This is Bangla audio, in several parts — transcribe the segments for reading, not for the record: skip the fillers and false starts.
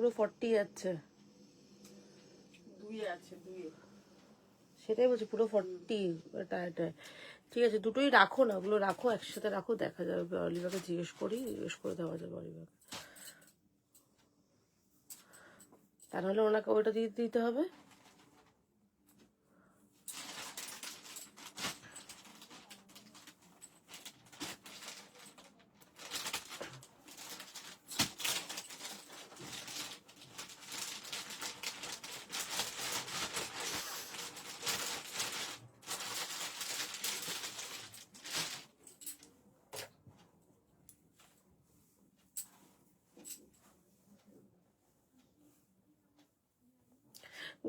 পুরো 40 যাচ্ছে, দুই আছে, দুই। সেটাই বলছি পুরো 40। এটা ঠিক আছে, দুটোই রাখো না, ওগুলো রাখো একসাথে রাখো, দেখা যাবে। অলিভাকে জিজ্ঞেস করে দেওয়া যাবে অলিভাকে, তা নাহলে ওনাকে ওটা দিয়ে দিতে হবে।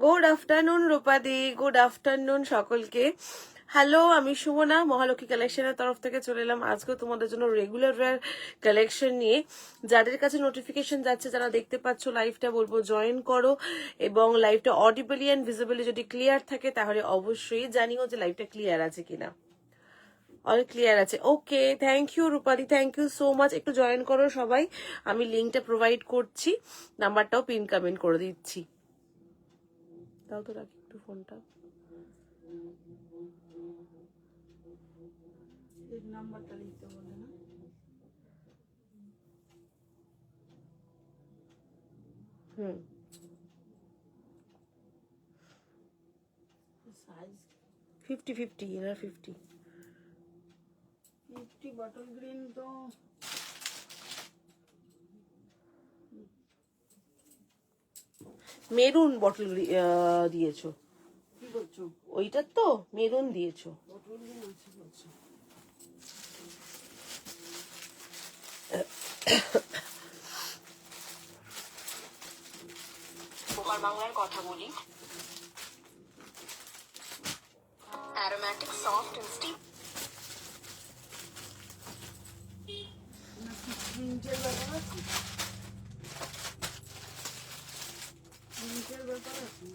গুড আফটারনুন রূপাদি, গুড আফটারনুন সকলকে। হ্যালো, আমি সুমনা, মহালক্ষ্মী কালেকশনের তরফ থেকে চলে এলাম আজকে তোমাদের জন্য রেগুলার ওয়্যার কালেকশন নিয়ে। যাদের কাছে নোটিফিকেশন যাচ্ছে, যারা দেখতে পাচ্ছ লাইভটা, বলবো জয়েন করো, এবং লাইভটা অডিবলি অ্যান্ড ভিজিবলি যদি ক্লিয়ার থাকে তাহলে অবশ্যই জানিও যে লাইভটা ক্লিয়ার আছে কিনা। অল ক্লিয়ার আছে, ওকে, থ্যাংক ইউ রূপাদি, থ্যাংক ইউ সো মাচ। একটু জয়েন করো সবাই, আমি লিঙ্কটা প্রোভাইড করছি, নাম্বারটাও পিন কমেন্ট করে দিচ্ছি। তাও তো রাখি একটু ফোনটা। নাম্বারটা লিখতে বলে না? হুম, সাইজ 50-50, এনার 50। 50 বটল গ্রিন তো মেরুন বটল দিয়েছো? কি করছো? ওইটার তো মেরুন দিয়েছো। বটল গ্রিন আছে বলছো? ওপার বাংলার কথা বলি। Aromatic soft and steep. প্রিন্টের ব্যাপার আছে? প্রিন্টের ব্যাপার আছে?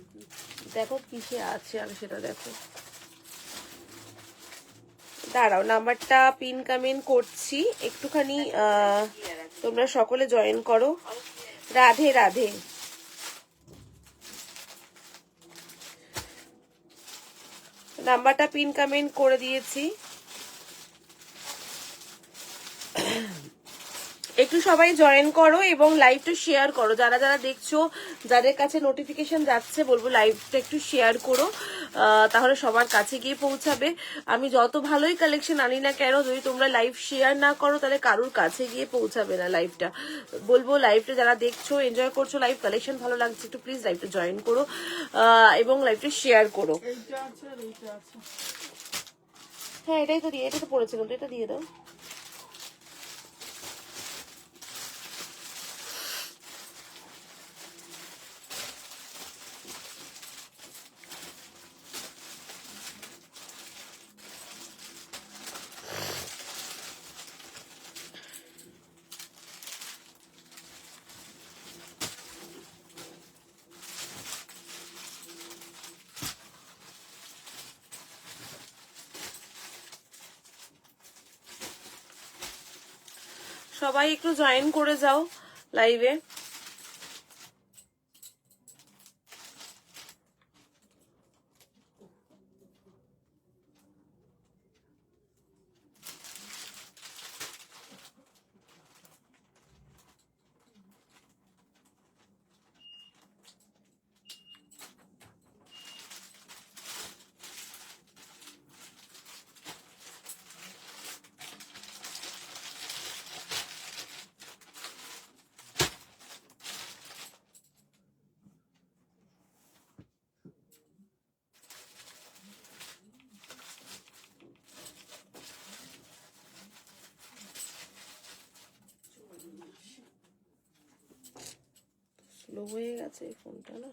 দেখো কিসে আছে আর সেটা দেখো। দাঁড়াও, নাম্বারটা পিন কমেন্ট করছি, একটুখানি তোমরা সকলে জয়েন করো। রাধে রাধে। নাম্বারটা পিন কমেন্ট করে দিয়েছি, একটু সবাই জয়েন করো এবং লাইভটা শেয়ার করো। যারা যারা দেখছো, যাদের কাছে নোটিফিকেশন যাচ্ছে, বলবো লাইভটা একটু শেয়ার করো, তাহলে সবার কাছে গিয়ে পৌঁছাবে। আমি যত ভালোই কালেকশন আনি না কেন, যদি তোমরা লাইভ শেয়ার না করো তাহলে কারোর কাছে গিয়ে পৌঁছাবে না লাইভটা। বলবো লাইভটা যারা দেখছো, এনজয় করছো, লাইভ কালেকশন ভালো লাগছে, একটু প্লিজ লাইভটা জয়েন করো এবং লাইভটা শেয়ার করো। এইটা আছে আর এইটা আছে। হ্যাঁ, এটাই তো দিয়ে, এটা তো পড়েছিলাম, তো এটা দিয়ে দাও। সবাই একটু জয়েন করে যাও লাইভে। স্লো হয়ে গেছে এই ফোনটা না।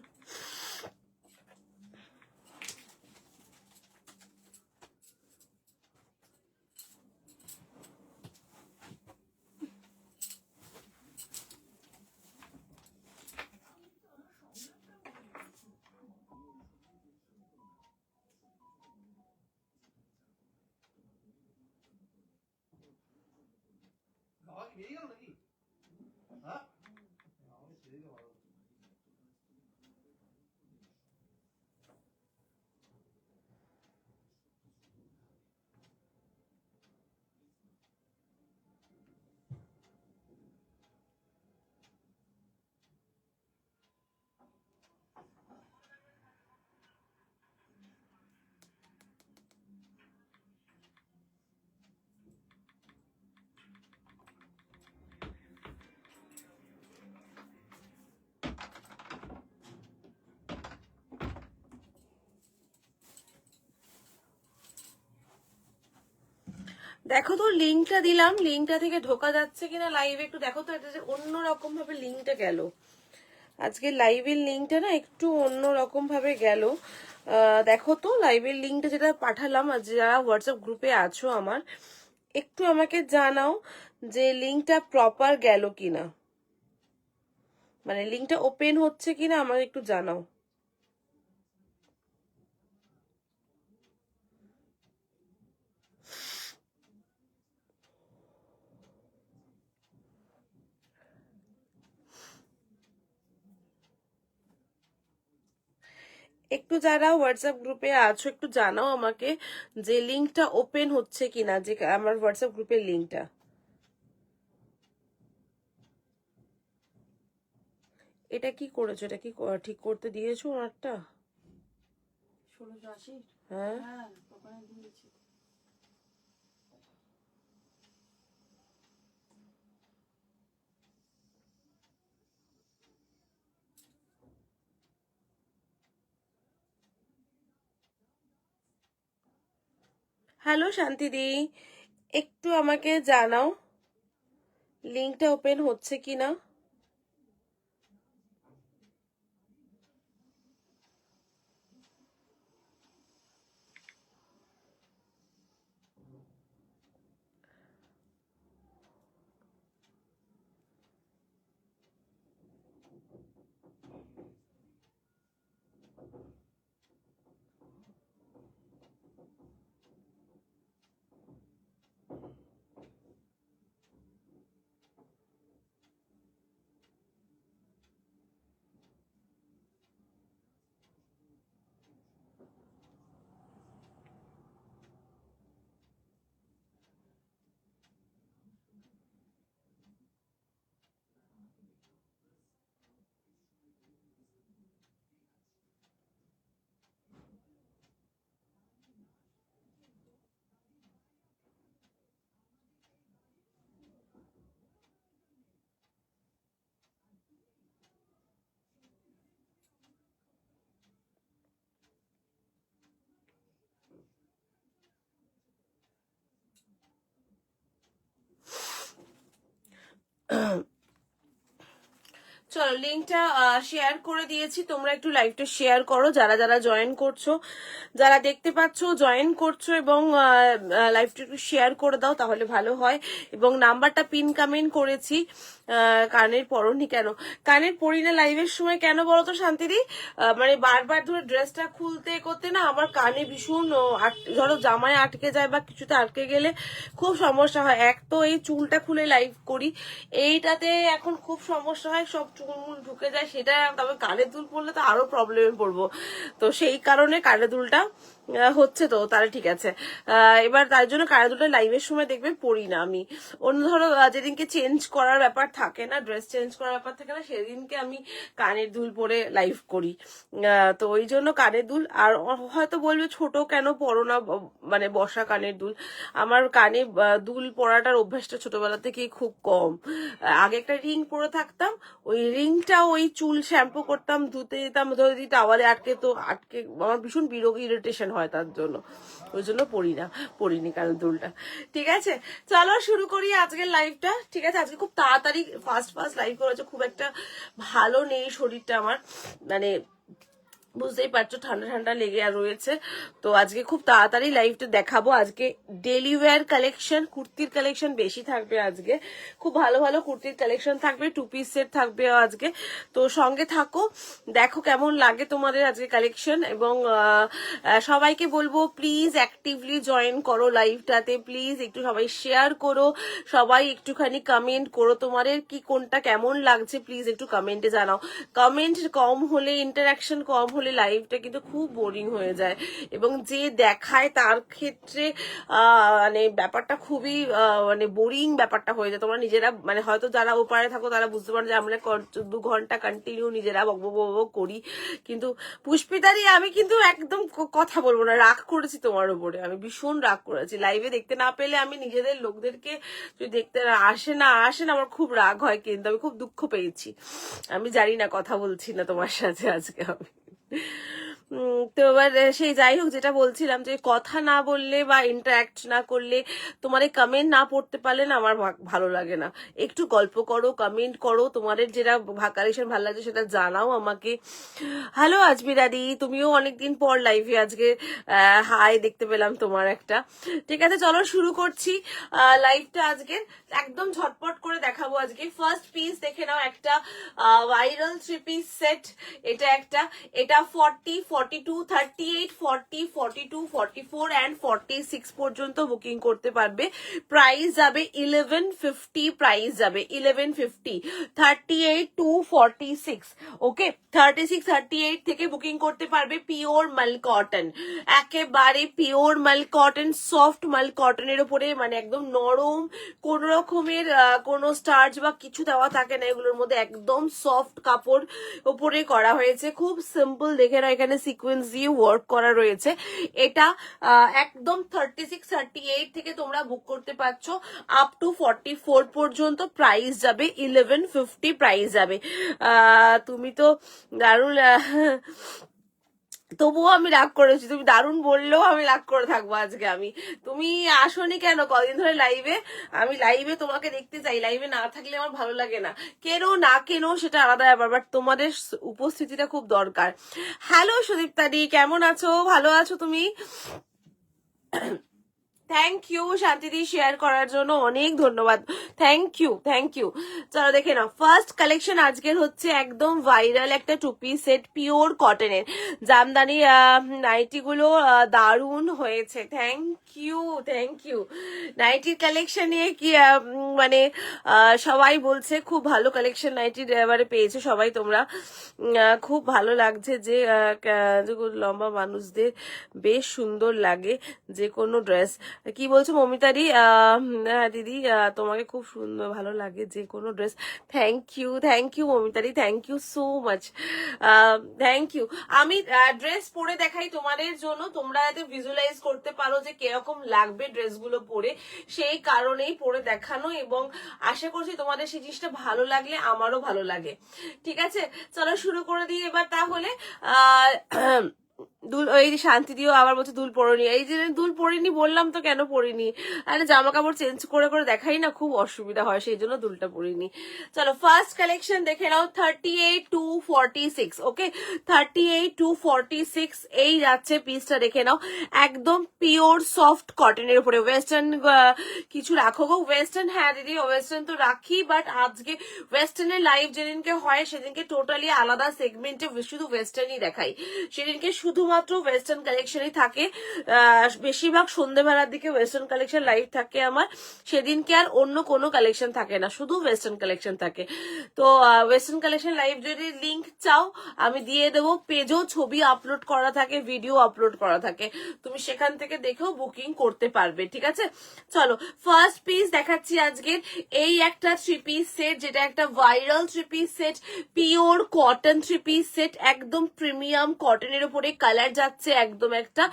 দেখো তো লিঙ্কটা দিলাম, লিঙ্কটা থেকে ঢোকা যাচ্ছে কিনা লাইভে একটু দেখো তো। এটা যে অন্যরকম ভাবে লিঙ্কটা গেল, আজকে লাইভের লিঙ্কটা না একটু অন্যরকম ভাবে গেল। দেখো তো লাইভের লিঙ্কটা যেটা পাঠালাম, আর যারা হোয়াটসঅ্যাপ গ্রুপে আছো আমার, একটু আমাকে জানাও যে লিঙ্কটা প্রপার গেল কিনা, মানে লিঙ্কটা ওপেন হচ্ছে কিনা আমাকে একটু জানাও। একটু যারা হোয়াটসঅ্যাপ গ্রুপে আছো একটু জানাও আমাকে যে লিঙ্কটা ওপেন হচ্ছে কিনা, যে আমার হোয়াটসঅ্যাপ গ্রুপের লিঙ্কটা। এটা কি করেছো? এটা কি ঠিক করতে দিয়েছো ওনারটা? 1680। হ্যাঁ, হ্যাঁ, ওখানে দিয়েছি। হ্যালো শান্তিদি, একটু আমাকে জানাও লিঙ্কটা ওপেন হচ্ছে কিনা। চলো লিঙ্কটা শেয়ার করে দিয়েছি, তোমরা একটু লাইভটা শেয়ার করো, যারা যারা জয়েন করছো, যারা দেখতে পাচ্ছ জয়েন করছো, এবং লাইভটা একটু শেয়ার করে দাও তাহলে ভালো হয়। এবং নাম্বারটা পিন কমেন্ট করেছি। কানের পরনি কেন? কানের পরি না লাইভের সময়, কেন বলো তো শান্তিদি? মানে বারবার ধরে ড্রেসটা খুলতে করতে না আমার কানে ভীষণ ধরো জামায় আটকে যায় বা কিছুতে আটকে গেলে খুব সমস্যা হয়। এক তো এই চুলটা খুলে লাইভ করি, এইটাতে এখন খুব সমস্যা হয়, সব চুলমুল ঢুকে যায় সেটা। তবে কানের দুল পরলে তো আরো প্রবলেমে পড়বো, তো সেই কারণে কানের দুলটা হচ্ছে। তো তাহলে ঠিক আছে, এবার তার জন্য কানের দুলটা লাইভের সময় দেখবে পরি না আমি। অন্য ধরো যেদিনকে চেঞ্জ করার ব্যাপার থাকে না, ড্রেস চেঞ্জ করার ব্যাপার থাকে না, সেদিনকে আমি কানের দুল পরে লাইভ করি। তো ওই জন্য কানের দুল। আর হয়তো বলবে ছোট কেন পরো না, মানে বসা কানের দুল। আমার কানে দুল পরাটার অভ্যাসটা ছোটবেলা থেকেই খুব কম। আগে একটা রিং পরে থাকতাম, ওই রিংটা ওই চুল শ্যাম্পু করতাম, ধুতে যেতাম, ধরে দিই টাওয়ালে আটকে, তো আটকে আমার ভীষণ ইরিটেশন হয় তার জন্য, ওই জন্য পরিনি কানের দুলটা। ঠিক আছে, চলো শুরু করি আজকের লাইভটা। ঠিক আছে, আজকে খুব তাড়াতাড়ি ফাস্ট লাইভ করেছে, খুব একটা ভালো নেই শরীরটা আমার, মানে বুঝতেই পারছো ঠান্ডা ঠান্ডা লেগে আর রয়েছে। তো আজকে খুব তাড়াতাড়ি লাইভটা দেখাবো। আজকে ডেলি ওয়্যার কালেকশন, কুর্তির কালেকশন বেশি থাকবে আজকে, খুব ভালো ভালো কুর্তির কালেকশন থাকবে, টু পিস সেট থাকবে আজকে। তো সঙ্গে থাকো, দেখো কেমন লাগে তোমাদের আজকে কালেকশন। এবং সবাইকে বলবো প্লিজ অ্যাক্টিভলি জয়েন করো লাইভটাতে, প্লিজ একটু সবাই শেয়ার করো, সবাই একটুখানি কমেন্ট করো, তোমাদের কি কোনটা কেমন লাগছে প্লিজ একটু কমেন্টে জানাও। কমেন্ট কম হলে, ইন্টারাকশন কম হলে লাইভটা কিন্তু খুব বোরিং হয়ে যায়, এবং যে দেখায় তার ক্ষেত্রে মানে ব্যাপারটা খুবই মানে বোরিং ব্যাপারটা হয়ে যায়। তোমরা নিজেরা মানে হয়তো যারা ওপারে থাকো তারা বুঝতে পারো যে আমরা 2 ঘন্টা কন্টিনিউ নিজেরা বকবক করি, কিন্তু পুষ্পিতারি আমি কিন্তু একদম কথা বলবো না, রাগ করেছি তোমার উপরে, আমি ভীষণ রাগ করেছি। লাইভে দেখতে না পেলে আমি নিজেদের লোকদেরকে যদি দেখতে আসে না আমার খুব রাগ হয়, কিন্তু আমি খুব দুঃখ পেয়েছি। আমি জানি না, কথা বলছি না তোমার সাথে আজকে আমি। তো এবার সেই যাই হোক, যেটা বলছিলাম যে কথা না বললে বা ইন্টারাক্ট না করলে, তোমার এই কমেন্ট না পড়তে পারলে না আমার ভালো লাগে না। একটু গল্প করো, কমেন্ট করো, তোমাদের যেটা কালেকশন ভালো লাগছে সেটা জানাও আমাকে। হ্যালো আজমিরাদি, তুমিও অনেকদিন পর লাইভে আজকে হাই দেখতে পেলাম তোমার একটা। ঠিক আছে, চলো শুরু করছি লাইভটা আজকে। একদম ঝটপট করে দেখাবো আজকে। ফার্স্ট পিস দেখে নাও, একটা ভাইরাল 3 পিস সেট। এটা একটা, এটা 40, 42, 38, 40, 42, 44 অ্যান্ড 46 পর্যন্ত বুকিং করতে পারবে। প্রাইস যাবে 1150, প্রাইস যাবে 1150। 38 to 46, ওকে, 36, 38 থেকে বুকিং করতে পারবে। পিওর মাল কটন, একেবারে পিওর মাল কটন, সফট মাল কটনের উপরে, মানে একদম নরম, কোন রকমের কোনো স্টার্চ বা কিছু দেওয়া থাকে না এগুলোর মধ্যে, একদম সফট কাপড় উপরে করা হয়েছে, খুব সিম্পল। দেখে না, এখানে সিকোয়েন্স দিয়ে ওয়ার্ক করা রয়েছে। এটা একদম 36, 38 থেকে তোমরা বুক করতে পারছো আপ টু 44 পর্যন্ত। প্রাইস যাবে 1150, প্রাইস যাবে। তুমি তো দারুণ, তবুও আমি রাগ করেছি, তুমি দারুণ বললেও আমি রাগ করে থাকবো আজকে। তুমি আসোনি কেন কদিন ধরে লাইভে? আমি লাইভে তোমাকে দেখতে চাই, লাইভে না থাকলে আমার ভালো লাগে না। কেন না কেন সেটা আলাদা ব্যাপার, বাট তোমাদের উপস্থিতিটা খুব দরকার। হ্যালো সুদীপ্তাদি, কেমন আছো? ভালো আছো তুমি? থ্যাংক ইউ শান্তিদি, শেয়ার করার জন্য অনেক ধন্যবাদ। Thank you, thank you. চলো দেখে নাও, ফার্স্ট কালেকশন আজকের হচ্ছে একদম ভাইরাল একটা 2 পিস সেট, পিওর কটনের জামদানি নাইটি গুলো দারুণ হয়েছে। Thank you, thank you. নাইটির কালেকশন নিয়ে কি মানে সবাই বলছে খুব ভালো কালেকশন নাইটির এবারে পেয়েছে সবাই তোমরা। খুব ভালো লাগছে যে লম্বা মানুষদের বেশ সুন্দর লাগে যে কোনো ড্রেস। কি বলছো মমিতারি? দিদি, তোমাকে খুব সুন্দর ভালো লাগে যে কোনো dress. Thank you, thank you মমিতারি, thank you so much, thank you. আমি ড্রেস পরে দেখাই তোমাদের জন্য, তোমরা যাতে ভিজুয়ালাইজ করতে পারো যে কিরকম লাগবে ড্রেসগুলো পরে, সেই কারণেই পরে দেখানো। এবং আশা করছি তোমাদের সেই জিনিসটা ভালো লাগলে আমারও ভালো লাগে। ঠিক আছে, চলো শুরু করে দিই এবার তাহলে। দুল, ওই শান্তি দিও আবার বলছে দুল পড়িনি। এই যে দুল পড়িনি বললাম তো কেন পড়িনি, আরে জামা কাপড় চেঞ্জ করে করে দেখাই না, খুব অসুবিধা হয়, সেই জন্য দুলটা পড়িনি। চলো ফার্স্ট কালেকশন দেখে নাও, 38 to 46, ওকে, 38 to 46 এই যাচ্ছে পিসটা। দেখে নাও, একদম পিওর সফট কটনের উপরে। ওয়েস্টার্ন কিছু রাখো গো, ওয়েস্টার্ন, হ্যাঁ দিদি ওয়েস্টার্ন তো রাখি, বাট আজকে ওয়েস্টার্নের লাইভ যেদিনকে হয় সেদিনকে টোটালি আলাদা সেগমেন্টে শুধু ওয়েস্টার্নই দেখাই, সেদিনকে শুধুমাত্র ওয়েস্টার্ন কালেকশনই থাকে। বেশিরভাগ সন্ধ্যেবেলার দিকে ওয়েস্টার্ন কালেকশন লাইভ থাকে আমার, সেদিনকে আর অন্য কোনো কালেকশন থাকে না, শুধু ওয়েস্টার্ন কালেকশন থাকে। তো ওয়েস্টার্ন কালেকশন লাইভ যদি লিঙ্ক চাও আমি দিয়ে দেবো, পেজও ছবি আপলোড করা থাকে, ভিডিও আপলোড করা থাকে, তুমি সেখান থেকে দেখেও বুকিং করতে পারবে। ঠিক আছে, চলো ফার্স্ট পিস দেখাচ্ছি আজকের। এই একটা 3 পিস সেট, যেটা একটা viral 3 piece set, pure cotton 3 piece set, একদম প্রিমিয়াম কটনের উপরে। কালার যাচ্ছে একদম একটা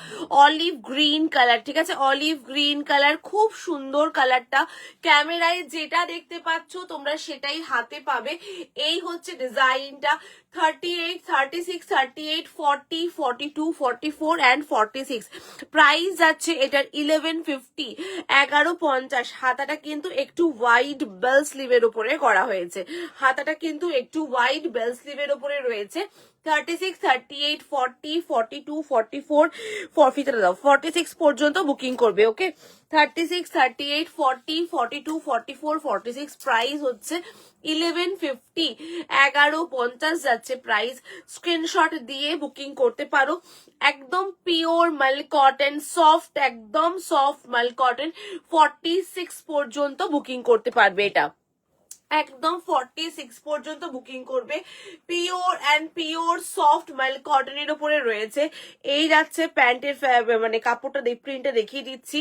অলিভ গ্রিন কালার। ঠিক আছে, অলিভ গ্রিন কালার, খুব সুন্দর কালারটা। ক্যামেরায় যেটা দেখতে পাচ্ছ তোমরা সেটাই হাতে পাবে। এই হচ্ছে ডিজাইনটা। 38, 36, 38, 40, 42, 44 অ্যান্ড 46। প্রাইস যাচ্ছে এটার 1150, 1150। হাতাটা কিন্তু একটু ওয়াইড বেল স্লিভের উপরে করা হয়েছে, হাতাটা কিন্তু একটু ওয়াইড বেল স্লিভের উপরে রয়েছে। 36, 38, 40, 42, 44, 46 পর্যন্ত বুকিং করবে। ওকে, 36, 38, 40, 42, 44, 46। প্রাইস হচ্ছে 1150, 1150 যাচ্ছে প্রাইস। স্ক্রিনশট দিয়ে বুকিং করতে পারো। একদম পিওর মাল কটন, সফট, একদম সফট মাল কটন। 46 পর্যন্ত বুকিং করতে পারবে এটা, একদম 46 পর্যন্ত বুকিং করবে। পিওর অ্যান্ড পিওর সফট মাল কটনের উপরে রয়েছে। এই যাচ্ছে প্যান্টের মানে কাপড়টা, প্রিন্টটা দেখিয়ে দিচ্ছি।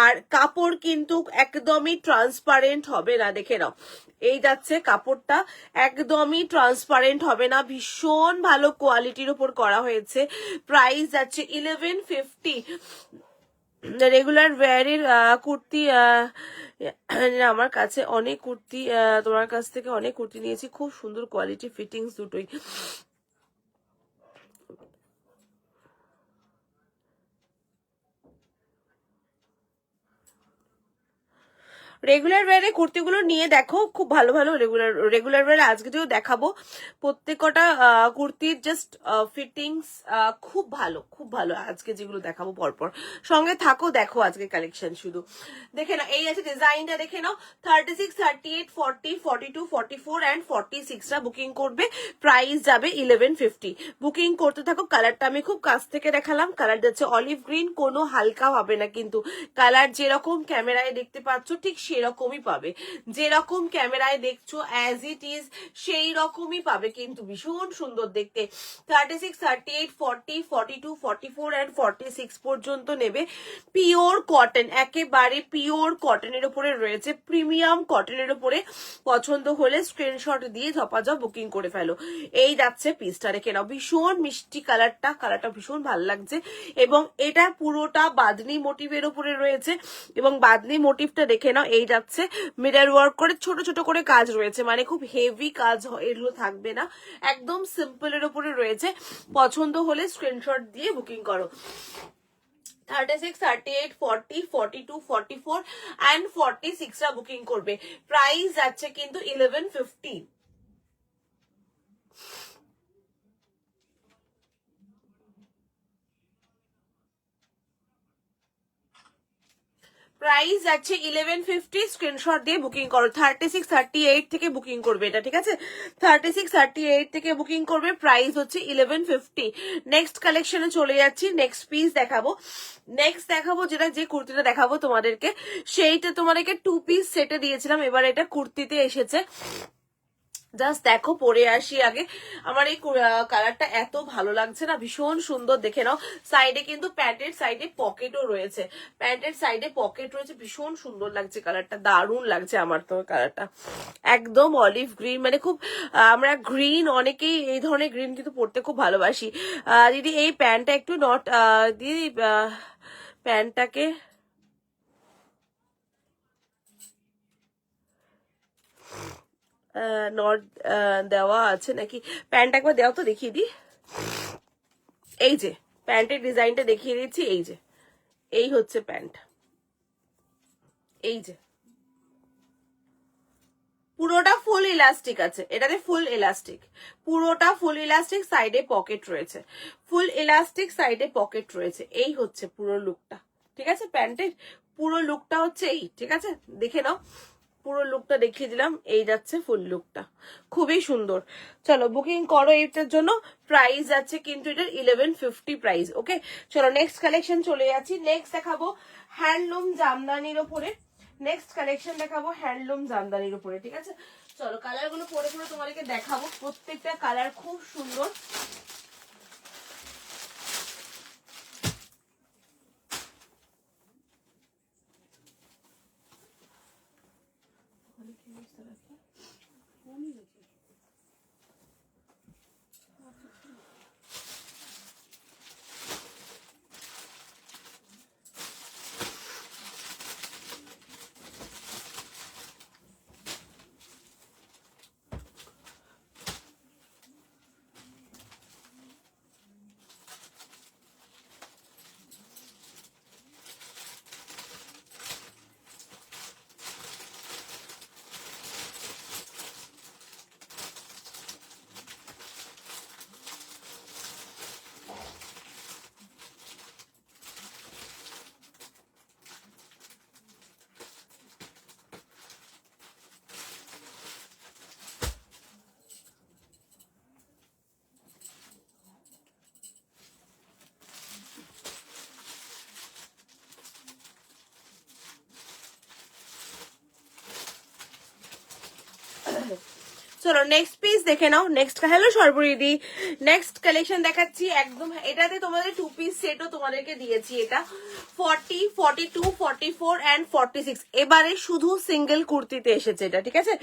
আর কাপড় কিন্তু একদমই ট্রান্সপারেন্ট হবে না, দেখে নাও। এই যাচ্ছে কাপড়টা, একদমই ট্রান্সপারেন্ট হবে না, ভীষণ ভালো কোয়ালিটির উপর করা হয়েছে। প্রাইস যাচ্ছে 1150। রেগুলার ওয়্যারের কুর্তি, আমার কাছে অনেক কুর্তি, তোমার কাছ থেকে অনেক কুর্তি নিয়েছি, খুব সুন্দর কোয়ালিটি, ফিটিংস দুটোই। রেগুলার ওয়ারে কুর্তিগুলো নিয়ে দেখো, খুব ভালো ভালো রেগুলার ওয়ারে আজকে যেও দেখাবো। প্রত্যেকটা কুর্তির জাস্ট ফিটিংস খুব ভালো আজকে যেগুলো দেখাবো পরপর। সঙ্গে থাকো, দেখো আজকে কালেকশন শুধু দেখে নাও। এই আছে ডিজাইনটা, দেখে নাও। 36, 38, 40, 42, 44 অ্যান্ড 46টা বুকিং করবে, প্রাইস যাবে 1150। বুকিং করতে থাকো। কালারটা আমি খুব কাছ থেকে দেখালাম, কালার যাচ্ছে অলিভ গ্রিন, কোনো হালকা হবে না কিন্তু। কালার যেরকম ক্যামেরায় দেখতে পাচ্ছ ঠিক সেরকমই পাবে, যেরকম ক্যামেরায় দেখছো অ্যাজ ইট ইজ সেই রকমই পাবে কিন্তু। ভীষণ সুন্দর দেখতে। 36, 38, 40, 42, 44 অ্যান্ড 46 পর্যন্ত নেবে। পিওর কটন, একেবারে পিওর কটনের উপরে রয়েছে, প্রিমিয়াম কটনের উপরে। পছন্দ হলে স্ক্রিনশট দিয়ে ঝপাঝপ বুকিং করে ফেলো। এই যাচ্ছে পিসটা, রেখে নাও। ভীষণ মিষ্টি কালারটা ভীষণ ভালো লাগছে। এবং এটা পুরোটা বাদনি মোটিভের উপরে রয়েছে, এবং বাদনি মোটিভটা দেখে নাও। এই যাচ্ছে মিরর ওয়ার্ক করে ছোট ছোট করে কাজ রয়েছে, মানে খুব হেভি কাজ এগুলো থাকবে না, একদম সিম্পলের উপরে রয়েছে। পছন্দ হলে স্ক্রিনশট দিয়ে বুকিং করো। 36, 38, 40, 42, 44 and 46টা বুকিং করবে, প্রাইস যাচ্ছে কিন্তু 1150। প্রাইস যাচ্ছে 1150। স্ক্রিনশট দিয়ে বুকিং করো। 36, 38 থেকে বুকিং করবে এটা, ঠিক আছে? 36, 38 থেকে বুকিং করবে, প্রাইস হচ্ছে 1150। নেক্সট কালেকশনে চলে যাচ্ছি, নেক্সট পিস দেখাবো। নেক্সট দেখাবো যেটা, যে কুর্তিটা দেখাবো তোমাদেরকে সেইটা তোমাদেরকে 2 পিস সেটে দিয়েছিলাম, এবার এটা কুর্তিতে এসেছে। জাস্ট দেখো, পরে আসি আগে। আমার এই কালারটা এত ভালো লাগছে না, ভীষণ সুন্দর, দেখে নাও। সাইডে কিন্তু প্যান্টের সাইডে পকেটও রয়েছে, প্যান্টের সাইডে পকেট রয়েছে, ভীষণ সুন্দর লাগছে কালারটা, দারুণ লাগছে আমার তো কালারটা। একদম অলিভ গ্রিন, মানে খুব আমরা গ্রিন, অনেকেই এই ধরনের গ্রিন কিন্তু পরতে খুব ভালোবাসি। দিদি এই প্যান্টটা একটু নট, দিদি প্যান্টটাকে নট দেওয়া আছে নাকি? প্যান্ট একবার দেওয়া তো, দেখিয়ে দিই। এই যে প্যান্টের ডিজাইনটা দেখিয়ে দিচ্ছি, এই যে এই হচ্ছে প্যান্ট, এই যে পুরোটা ফুল ইলাস্টিক আছে, এটাতে ফুল ইলাস্টিক, পুরোটা ফুল ইলাস্টিক, সাইডে পকেট রয়েছে, ফুল ইলাস্টিক সাইডে পকেট রয়েছে। এই হচ্ছে পুরো লুকটা, ঠিক আছে? প্যান্টের পুরো লুকটা হচ্ছে এই, ঠিক আছে? দেখে নাও, পুরো লুকটা দেখিয়ে দিলাম। এই যাচ্ছে ফুল লুকটা, খুবই সুন্দর। চলো বুকিং করো এটার জন্য, প্রাইস যাচ্ছে কিন্তু এটার 1150 প্রাইস। ওকে, চলো নেক্সট কালেকশন চলে যাচ্ছি। নেক্সট দেখাবো হ্যান্ডলুম জামদানির উপরে, নেক্সট কালেকশন দেখাবো হ্যান্ডলুম জামদানির উপরে, ঠিক আছে? চলো কালার গুলো পরে পরে তোমাদেরকে দেখাবো, প্রত্যেকটা কালার খুব সুন্দর। চলো নেক্সট পিস দেখে নাও। নেক্সট, হ্যালো সর্বরিদি, নেক্সট কালেকশন দেখাচ্ছি একদম। এটাতে তোমাদের 2 পিস সেটও তোমাদেরকে দিয়েছি, এটা 40, 42, 44 and 46। এবারে শুধু সিঙ্গেল কুর্তিতে এসেছে এটা, ঠিক আছে?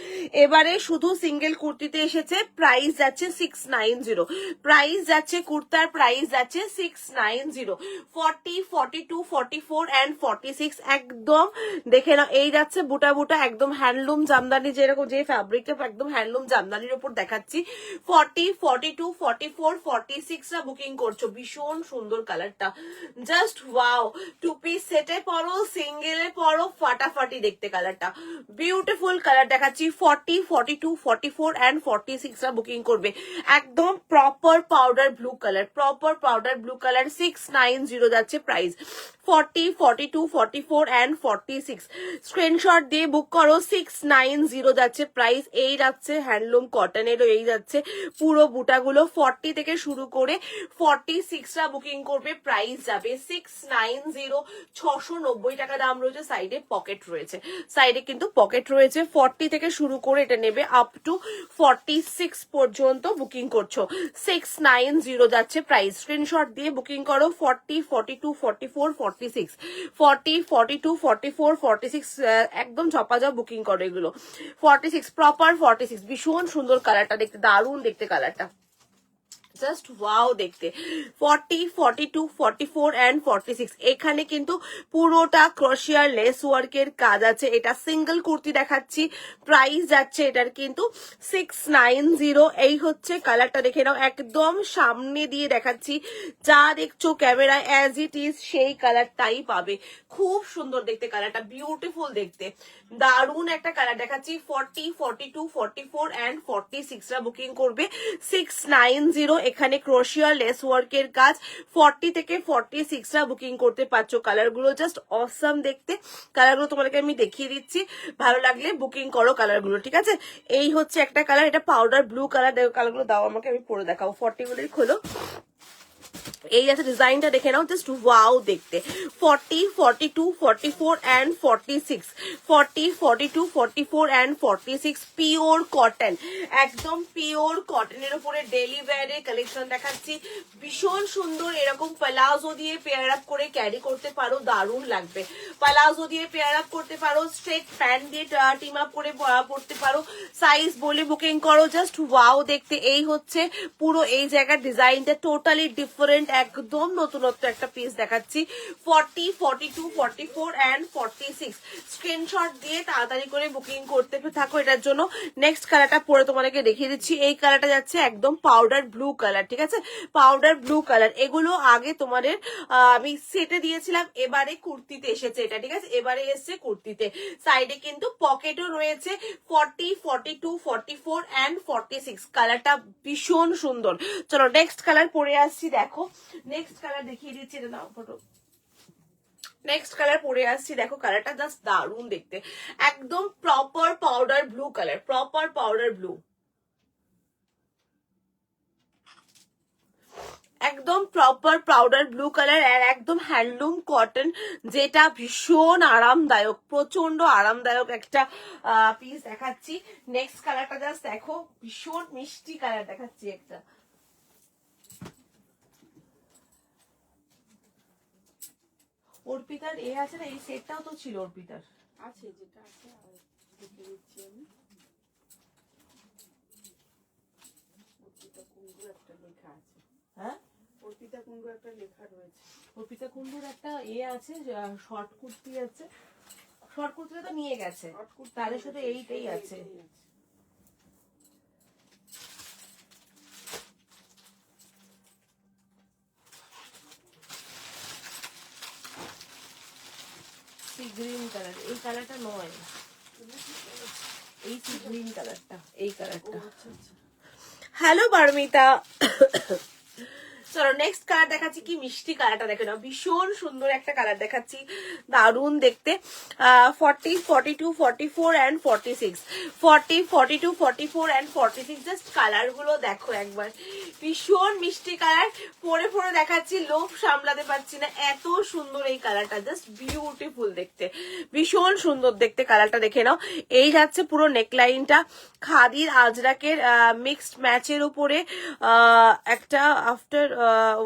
এবারে শুধু সিঙ্গেল কুর্তিতে এসেছে, প্রাইস যাচ্ছে 690। প্রাইস যাচ্ছে কুর্তার প্রাইস যাচ্ছে 690। 40, 42, 44 and 46 একদম দেখে নাও। এই যাচ্ছে বুটা বুটা, একদম হ্যান্ডলুম জামদানি, যেরকম যে ফ্যাব্রিকটা একদম হ্যান্ডলুম জামদানির ওপর দেখাচ্ছি। 40, 42, 44, 46 বুকিং করছো। ভীষণ সুন্দর কালারটা, জাস্ট ওয়াও। টু পিস সেটে পরো, সিঙ্গেলে পরো, ফাটাফাটি দেখতে কালারটা, বিউটিফুল কালার দেখাচ্ছি। 40, 42, 44 অ্যান্ড 46 বুকিং করবে। একদম proper powder blue colour, proper powder blue colour. 690 যাচ্ছে প্রাইস। 40, 42, 44 অ্যান্ড 46 স্ক্রিনশট দিয়ে বুক করো। 690 যাচ্ছে প্রাইস। এই যাচ্ছে হ্যান্ডলুম কটনেরও, এই যাচ্ছে পুরো বুটাগুলো। 40 থেকে শুরু করে 46 বুকিং করবে, প্রাইস যাবে 690। 690 টাকা দাম রয়েছে। সাইডে পকেট রয়েছে, সাইডে কিন্তু পকেট রয়েছে। 40 থেকে শুরু করে এটা নেবে আপ টু 46 পর্যন্ত বুকিং করছো। 690 যাচ্ছে প্রাইস। স্ক্রিনশট দিয়ে বুকিং করো। 40, 42, 44, 46, 40, 42, 44, 46 একদম ঝপাঝপ বুকিং করো এগুলো। 46 প্রপার 46, ভীষণ সুন্দর কালারটা দেখতে, দারুণ দেখতে কালারটা, জাস্ট ওয়াও দেখতে। 40, 42, 44 অ্যান্ড 46 এখানে কিন্তু পুরোটা ক্রোশিয়ার লেস ওয়ার্কের কাজ আছে। এটা সিঙ্গেল কুর্তি দেখাচ্ছি, প্রাইস যাচ্ছে এটার কিন্তু 690। এই হচ্ছে কালারটা, দেখে নাও, একদম সামনে দিয়ে দেখাচ্ছি। যা দেখছো ক্যামেরায় অ্যাজ ইট ইজ সেই কালারটাই পাবে। খুব সুন্দর দেখতে কালারটা, বিউটিফুল দেখতে, দারুণ একটা কালার দেখাচ্ছি। 40, 42, 44 অ্যান্ড 46 বুকিং করবে। 690 এখানে ক্রোশিয়া লেস ওয়ার্কের কাজ। 40 থেকে 46 বুকিং করতে পারছো। কালারগুলো জাস্ট অসাম দেখতে, কালারগুলো তোমাদেরকে আমি দেখিয়ে দিচ্ছি, ভালো লাগলে বুকিং করো কালারগুলো, ঠিক আছে। এই হচ্ছে একটা কালার, এটা পাউডার ব্লু কালার। কালারগুলো দাও আমাকে, আমি পরে দেখাবো। 40 গুলোই খোলো। এই আছে ডিজাইনটা, দেখে নাও, জাস্ট ওয়াও দেখতে। 40, 42, 44 অ্যান্ড 46, 40, 42, 44 অ্যান্ড 46 পিওর কটন, একদম পিওর কটনের উপরে ডেলি ওয়্যারের কালেকশন দেখাচ্ছি। ভীষণ সুন্দর, এরকম প্লাজো দিয়ে পেয়ার আপ করে ক্যারি করতে পারো, দারুণ লাগবে। প্লাজো দিয়ে পেয়ার আপ করতে পারো, স্ট্রেট প্যান্ট দিয়ে টিম আপ করে পড়তে পারো। সাইজ বলে বুকিং করো, জাস্ট ওয়াও দেখতে। এই হচ্ছে পুরো এই জায়গার ডিজাইনটা, টোটালি ডিফারেন্ট, একদম নতুনত্ব একটা পিস দেখাচ্ছি। 40, 42, 44 অ্যান্ড 46 স্ক্রিনশট দিয়ে তাড়াতাড়ি করে বুকিং করতে থাকো এটার জন্য। নেক্সট কালারটা পরে তোমাদেরকে দেখিয়ে দিচ্ছি। এই কালারটা যাচ্ছে একদম পাউডার ব্লু কালার, ঠিক আছে, পাউডার ব্লু কালার। এগুলো আগে তোমাদের আমি সেটে দিয়েছিলাম, এবারে কুর্তিতে এসেছে এটা, ঠিক আছে, এবারে এসছে কুর্তিতে। সাইডে কিন্তু পকেটও রয়েছে। 40, 42, 44 অ্যান্ড 46 কালারটা ভীষণ সুন্দর। চলো নেক্সট কালার পরে আসছি, দেখো নেক্সট কালার দেখিয়ে দিচ্ছি, এটা নাও ফটো। নেক্সট কালার পরে আসছি, দেখো কালারটা জাস্ট দারুণ দেখতে, একদম proper powder blue colour, proper powder blue, একদম প্রপার পাউডার ব্লু কালার, আর একদম হ্যান্ডলুম কটন, যেটা ভীষণ আরামদায়ক, প্রচন্ড আরামদায়ক একটা পিস দেখাচ্ছি। নেক্সট কালারটা জাস্ট দেখো, ভীষণ মিষ্টি কালার দেখাচ্ছি একটা। অর্পিতার এ আছে না, এই সেটটাও তো ছিল অর্পিতার, আছে যেটা আছে, আর দেখে দিচ্ছি আমি। অর্পিতা কুণ্ডু একটা লেখা আছে। হ্যাঁ অর্পিতা কুণ্ডু একটা লেখা রয়েছে। অর্পিতা কুণ্ডুর একটা এ আছে, শর্ট কুর্তি আছে, শর্ট কুর্তিটা তো নিয়ে গেছে, তাদের সাথে এইটাই আছে। গ্রিন কালার, এই কালারটা নয়, এই গ্রিন কালারটা, এই কালারটা। হ্যালো পারমিতা। চলো নেক্সট কালার দেখাচ্ছি, কি মিষ্টি কালারটা দেখে নাও, ভীষণ সুন্দর একটা কালার দেখাচ্ছি, দারুণ দেখতে। 40, 42, 44 অ্যান্ড 46, 40, 42, 44 অ্যান্ড 46 জাস্ট কালারগুলো দেখো একবার, ভীষণ মিষ্টি কালার। পরে পরে দেখাচ্ছি, লোভ সামলাতে পারছি না, এত সুন্দর এই কালারটা, জাস্ট বিউটিফুল দেখতে, ভীষণ সুন্দর দেখতে কালারটা দেখে নাও। এই যাচ্ছে পুরো নেকলাইনটা, খাদির আজরাকের মিক্সড ম্যাচের উপরে একটা আফটার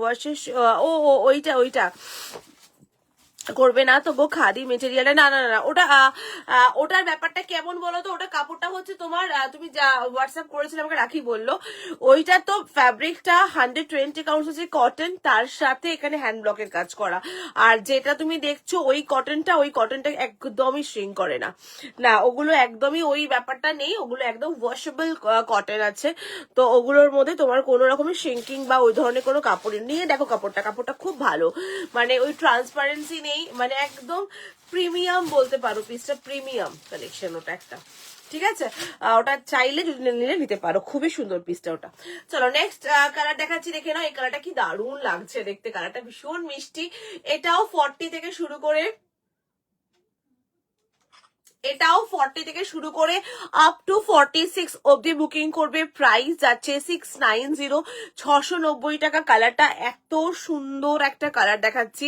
ওয়াশেস, ওইটা করবে না তো গো খাদি মেটেরিয়ালে, না না না না, ওটা ওটার ব্যাপারটা কেমন বলো তো, ওটা কাপড়টা হচ্ছে তোমার তুমি যা হোয়াটসঅ্যাপ করেছিলে আমাকে রাখি বললো, ওইটা তো ফ্যাব্রিকটা 120 কাউন্টস হচ্ছে কটন, তার সাথে এখানে হ্যান্ড ব্লকের কাজ করা। আর যেটা তুমি দেখছো ওই কটনটা একদমই শ্রিঙ্ক করে না, না ওগুলো একদমই ওই ব্যাপারটা নেই, ওগুলো একদম ওয়াশেবল কটন আছে। তো ওগুলোর মধ্যে তোমার কোনো রকমের শ্রিঙ্কিং বা ওই ধরনের কোনো কাপড় নিয়ে দেখো, কাপড়টা খুব ভালো, মানে ওই ট্রান্সপারেন্সি নেই, মানে একদম প্রিমিয়াম বলতে পারো, পিসটা প্রিমিয়াম কালেকশন ওটা একটা। ঠিক আছে, ওটা চাইলে যদি নিলে নিতে পারো, খুবই সুন্দর পিসটা ওটা। চলো নেক্সট কালার দেখাচ্ছি, দেখে নাও এই কালারটা কি দারুণ লাগছে দেখতে, কালারটা ভীষণ মিষ্টি। এটাও 40 থেকে শুরু করে, এটাও 40 থেকে শুরু করে আপ টু 46 অব্দি বুকিং করবে। প্রাইস যাচ্ছে 690, 690 টাকা। কালারটা এত সুন্দর একটা কালার দেখাচ্ছি,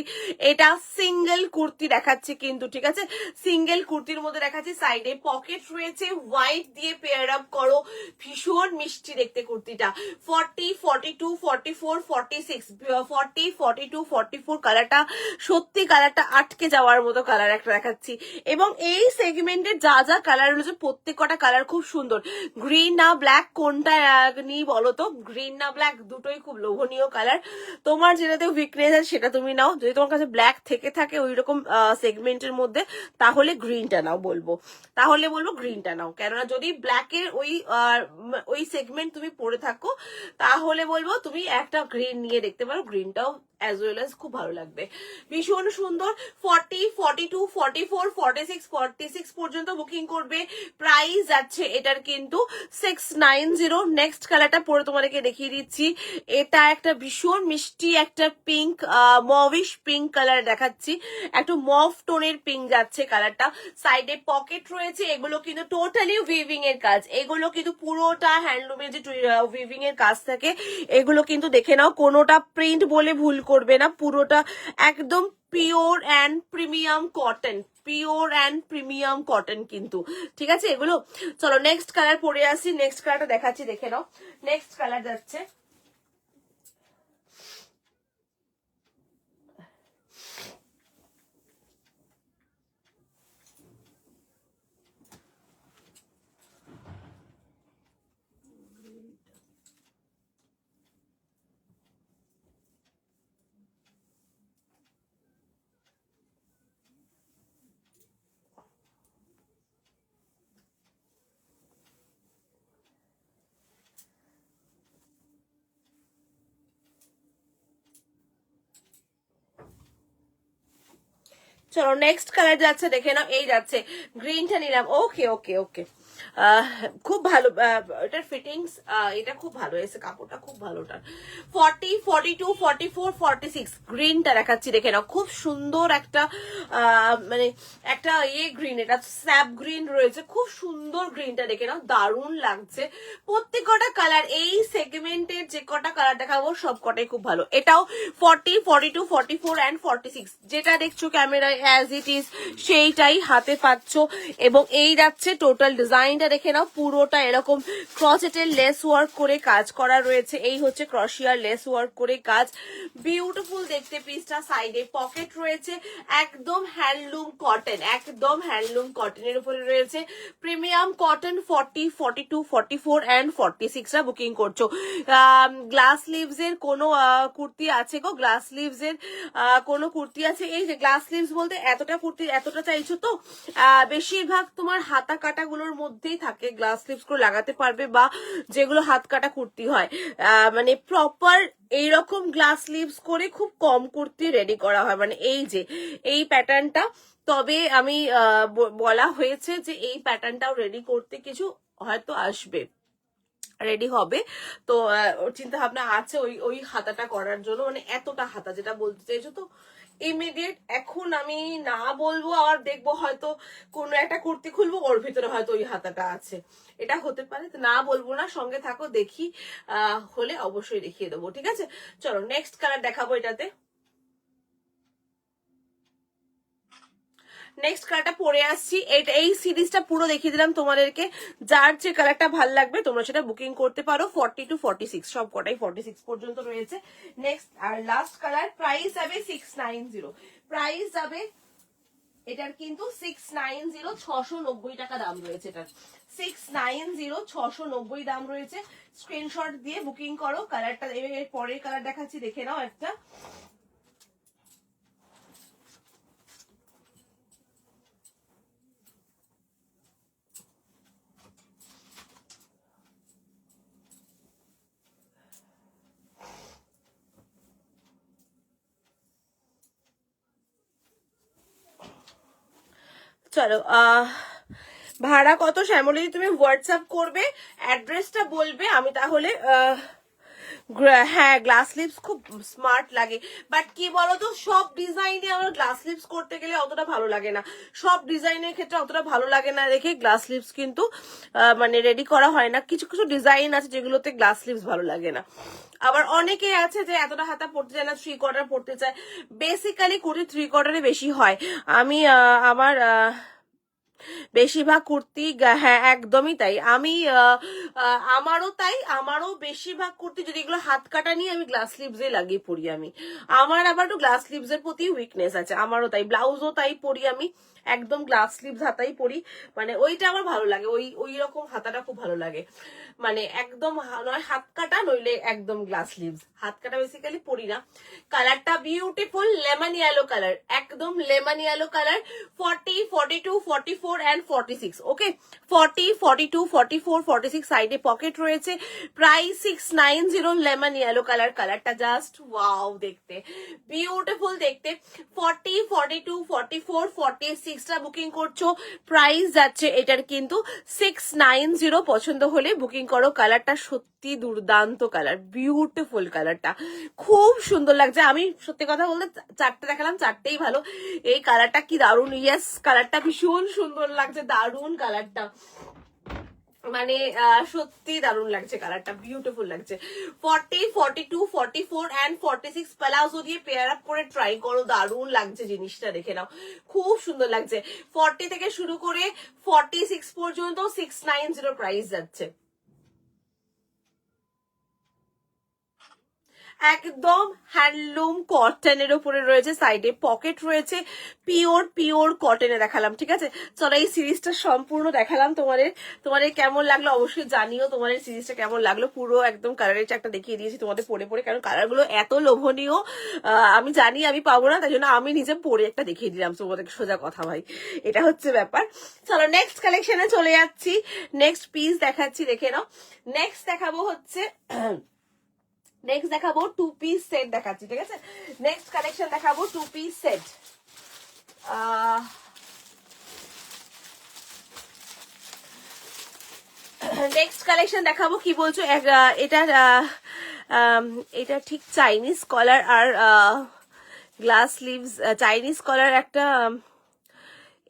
এটা সিঙ্গেল কুর্তি দেখাচ্ছি কিন্তু, ঠিক আছে, সিঙ্গেল কুর্তির মধ্যে দেখাচ্ছি, সাইডে পকেট রয়েছে, হোয়াইট দিয়ে পেয়ার আপ করো, ভীষণ মিষ্টি দেখতে কুর্তিটা। 40, 42, 44, 46, 40, 42, 44 কালারটা সত্যি, কালারটা আটকে যাওয়ার মতো কালার একটা দেখাচ্ছি। এবং এই সেগমেন্টের যা যা কালার রয়েছে প্রত্যেক কটা কালার খুব সুন্দর। গ্রিন না ব্ল্যাক কোনটা নিই বলো তো, গ্রিন না ব্ল্যাক দুটোই খুব লোভনীয় কালার, তোমার যেটাতে উইকনেস আছে সেটা তুমি নাও। যদি তোমার কাছে ব্ল্যাক থেকে থাকে ওই রকম সেগমেন্টের মধ্যে, তাহলে গ্রিনটা নাও বলবো, তাহলে বলবো গ্রিনটা নাও, কেননা যদি ব্ল্যাকের ওই সেগমেন্ট তুমি পরে থাকো তাহলে বলবো তুমি একটা গ্রিন নিয়ে দেখতে পারো, গ্রিনটাও অ্যাজ ওয়েল অ্যাজ খুব ভালো লাগবে, ভীষণ সুন্দর। 40, 42, 44, 46, 46 পর্যন্ত বুকিং করবে। প্রাইস যাচ্ছে এটার কিন্তু 690। নেক্সট কালারটা পরে তোমাদেরকে দেখিয়ে দিচ্ছি, এটা একটা ভীষণ মিষ্টি একটা পিঙ্ক, মভিশ পিঙ্ক কালার দেখাচ্ছি, একটু মভ টোনের পিঙ্ক যাচ্ছে কালারটা। সাইডে পকেট রয়েছে, এগুলো কিন্তু টোটালি উইভিং এর কাজ, এগুলো কিন্তু পুরোটা হ্যান্ডলুমের যে উইভিং এর কাজ থাকে, এগুলো কিন্তু দেখে নাও, কোনোটা প্রিন্ট বলে ভুল করবে না, পুরোটা একদম pure and premium cotton, pure and premium cotton কিন্তু, ঠিক আছে এগুলো। চলো নেক্সট কালার পরে আসি, নেক্সট কালারটা দেখাচ্ছি, দেখে নাও। নেক্সট কালার যাচ্ছে, চলো নেক্সট কালার যাচ্ছে, দেখে নাও, এই যাচ্ছে গ্রিনটা নিলাম, ওকে ওকে ওকে, খুব ভালো এটার ফিটিংস, এটা খুব ভালো এসে, কাপড়টা খুব ভালো ওটার। 40, 42, 44, 46 গ্রিনটা দেখাচ্ছি, দেখে নাও, খুব সুন্দর একটা মানে একটা গ্রিন, এটা স্যাপ গ্রিন রয়েছে, খুব সুন্দর গ্রিনটা দেখে নাও, দারুণ লাগছে। প্রত্যেক কটা কালার, এই সেগমেন্টের যে কটা কালার দেখাবো সব কটাই খুব ভালো। এটাও 40, 42, 44 অ্যান্ড 46, যেটা দেখছো ক্যামেরায় অ্যাজ ইট ইজ সেইটাই হাতে পাচ্ছ। এবং এই যাচ্ছে টোটাল ডিজাইনটা দেখে নাও, পুরোটা এরকম ক্রসেটের লেস ওয়ার্ক করে কাজ করা রয়েছে, এই হচ্ছে ক্রশিয়ার লেস ওয়ার্ক করে কাজ, বিউটিফুল দেখতে পিসটা। সাইডে পকেট রয়েছে, একদম হ্যান্ডলুম কটন, একদম হ্যান্ডলুম কটনের উপরে রয়েছে, প্রিমিয়াম কটন। 40, 42, 44 অ্যান্ড 46 টা বুকিং করছো। গ্লাস লিভস এর কোনো কুর্তি আছে গো, গ্লাস লিভস এর কোনো কুর্তি আছে, এই যে গ্লাস লিভস বলতে এতটা কুর্তি এতটা চাইছো তো, বেশিরভাগ তোমার হাতা কাটা গুলোর মধ্যেই থাকে, গ্লাস লিভস গুলো লাগাতে পারবে, বা যেগুলো হাত কাটা কুর্তি হয়, মানে প্রপার এইরকম গ্লাস লিভস করে খুব কম কুর্তি রেডি করা হয়, মানে এই যে এই প্যাটার্নটা। তবে আমি বলা হয়েছে যে এই প্যাটার্নটাও রেডি করতে কিছু হয়তো আসবে, রেডি হবে, তো ওর চিন্তা ভাবনা আছে ওই ওই হাতাটা করার জন্য, মানে এতটা হাতা যেটা বলতে চাইছো। তো ইমিডিয়েট এখন আমি না বলবো, আর দেখবো হয়তো কোনো একটা কুর্তি খুলবো ওর ভিতরে হয়তো ওই হাতাটা আছে, এটা হতে পারে, তো না বলবো না, সঙ্গে থাকো, দেখি হলে অবশ্যই দেখিয়ে দেবো, ঠিক আছে। চলো নেক্সট কালার দেখাবো, এটাতে নেক্সট কালারটা পরে আসছি। এই সিরিজটা পুরো দেখিয়ে দিলাম তোমাদেরকে, যার যে কালারটা ভাল লাগবে তোমরা সেটা বুকিং করতে পারো। 40 to 46 সব কটাই 46 পর্যন্ত রয়েছে। নেক্সট আর লাস্ট কালার, প্রাইস যাবে 690, প্রাইস যাবে এটার কিন্তু 690, 690 টাকা দাম রয়েছে এটার। 690, 690 দাম রয়েছে। স্ক্রিনশট দিয়ে বুকিং করো। কালারটা এর পরের কালার দেখাচ্ছি, দেখে নাও একটা। চলো, ভাড়া কত শ্যামলী তুমি হোয়াটসঅ্যাপ করবে, অ্যাড্রেসটা বলবে, আমি তাহলে হ্যাঁ গ্লাস লিপস খুব স্মার্ট লাগে, বাট কি বলতো সব ডিজাইনে আমার গ্লাস লিপস করতে গেলে অতটা ভালো লাগে না, সব ডিজাইনের ক্ষেত্রে অতটা ভালো লাগে না দেখে গ্লাস লিপস কিন্তু মানে রেডি করা হয় না। কিছু কিছু ডিজাইন আছে যেগুলোতে গ্লাস লিপস ভালো লাগে না। আবার অনেকে আছে যে এতটা হাতা পড়তে চায় না, 3/4 পড়তে চায়। বেসিক্যালি কুর্তি 3/4 বেশি হয়। আমি আমার বেশিরভাগ কুর্তি, হ্যাঁ একদমই তাই, আমি আমারও তাই, আমারও বেশিরভাগ কুর্তি যদি এগুলো হাত কাটা নিয়ে আমি গ্লাস স্লিভসে লাগিয়ে পরি। আমি আমার আবার একটু গ্লাস স্লিভসের প্রতি উইকনেস আছে, আমারও তাই, ব্লাউজও তাই পরি আমি, একদম গ্লাস স্লিভস হাতাই পরি। মানে ওইটা আমার ভালো লাগে, ওই রকম হাতাটা খুব ভালো লাগে। মানে একদম নয় হাত কাটা, নইলে একদম গ্লাস স্লিভস। হাত কাটা বেসিক্যালি পরি না। কালারটা বিউটিফুল লেমন ইয়েলো কালার, একদম লেমন ইয়েলো কালার। 40, 42, 44 and 46, ওকে 40, 42, 44, 46 সাইডে পকেট রয়েছে। Price 690, lemon yellow colour. কালারটা জাস্ট ওয়াও দেখতে, বিউটিফুল দেখতে। 40, 42, 44, 46 টা বুকিং করছো, প্রাইস যাচ্ছে এটার কিন্তু 690। পছন্দ হলে বুকিং করো। কালারটা সত্যি দুর্দান্ত কালার, বিউটিফুল কালারটা, খুব সুন্দর লাগছে। আমি সত্যি কথা বলতে চারটে দেখালাম, চারটেই ভালো। এই কালারটা কি দারুণ, ইয়েস কালারটা ভীষণ সুন্দর লাগছে, দারুণ কালারটা, মানে সত্যি দারুণ লাগছে কালারটা, বিউটিফুল লাগছে। 40, 42, 44 and 46 প্লাজো দিয়ে পেয়ার আপ করে ট্রাই করো, দারুণ লাগছে জিনিসটা, দেখে নাও খুব সুন্দর লাগছে। 40 থেকে শুরু করে 46 পর্যন্ত 690 প্রাইস যাচ্ছে। একদম হ্যান্ডলুম কটনের উপরে রয়েছে, সাইডে পকেট রয়েছে, পিওর কটনে দেখালাম, ঠিক আছে। চলো এই সিরিজটা সম্পূর্ণ দেখালাম তোমাদের কেমন লাগলো অবশ্যই জানিও, তোমাদের সিরিজটা কেমন লাগলো। পুরো একদম কালারের চারটা দেখিয়ে দিয়েছি তোমাদের পরে কারণ কালারগুলো এত লোভনীয়, আমি জানি আমি পাবো না, তাই জন্য আমি নিজে পরে একটা দেখিয়ে দিলাম তোমাদেরকে, সোজা কথা ভাই, এটা হচ্ছে ব্যাপার। চলো নেক্সট কালেকশনে চলে যাচ্ছি, নেক্সট পিস দেখাচ্ছি, দেখে নাও। নেক্সট দেখাবো হচ্ছে নেক্সট দেখাবো 2 পিস সেট দেখাচ্ছি, ঠিক আছে। নেক্সট কালেকশন দেখাবো 2 পিস সেট। নেক্সট কালেকশন দেখাবো, কি বলছো, এটা ঠিক চাইনিজ কলার আর গ্লাস স্লিভস, চাইনিজ কলার একটা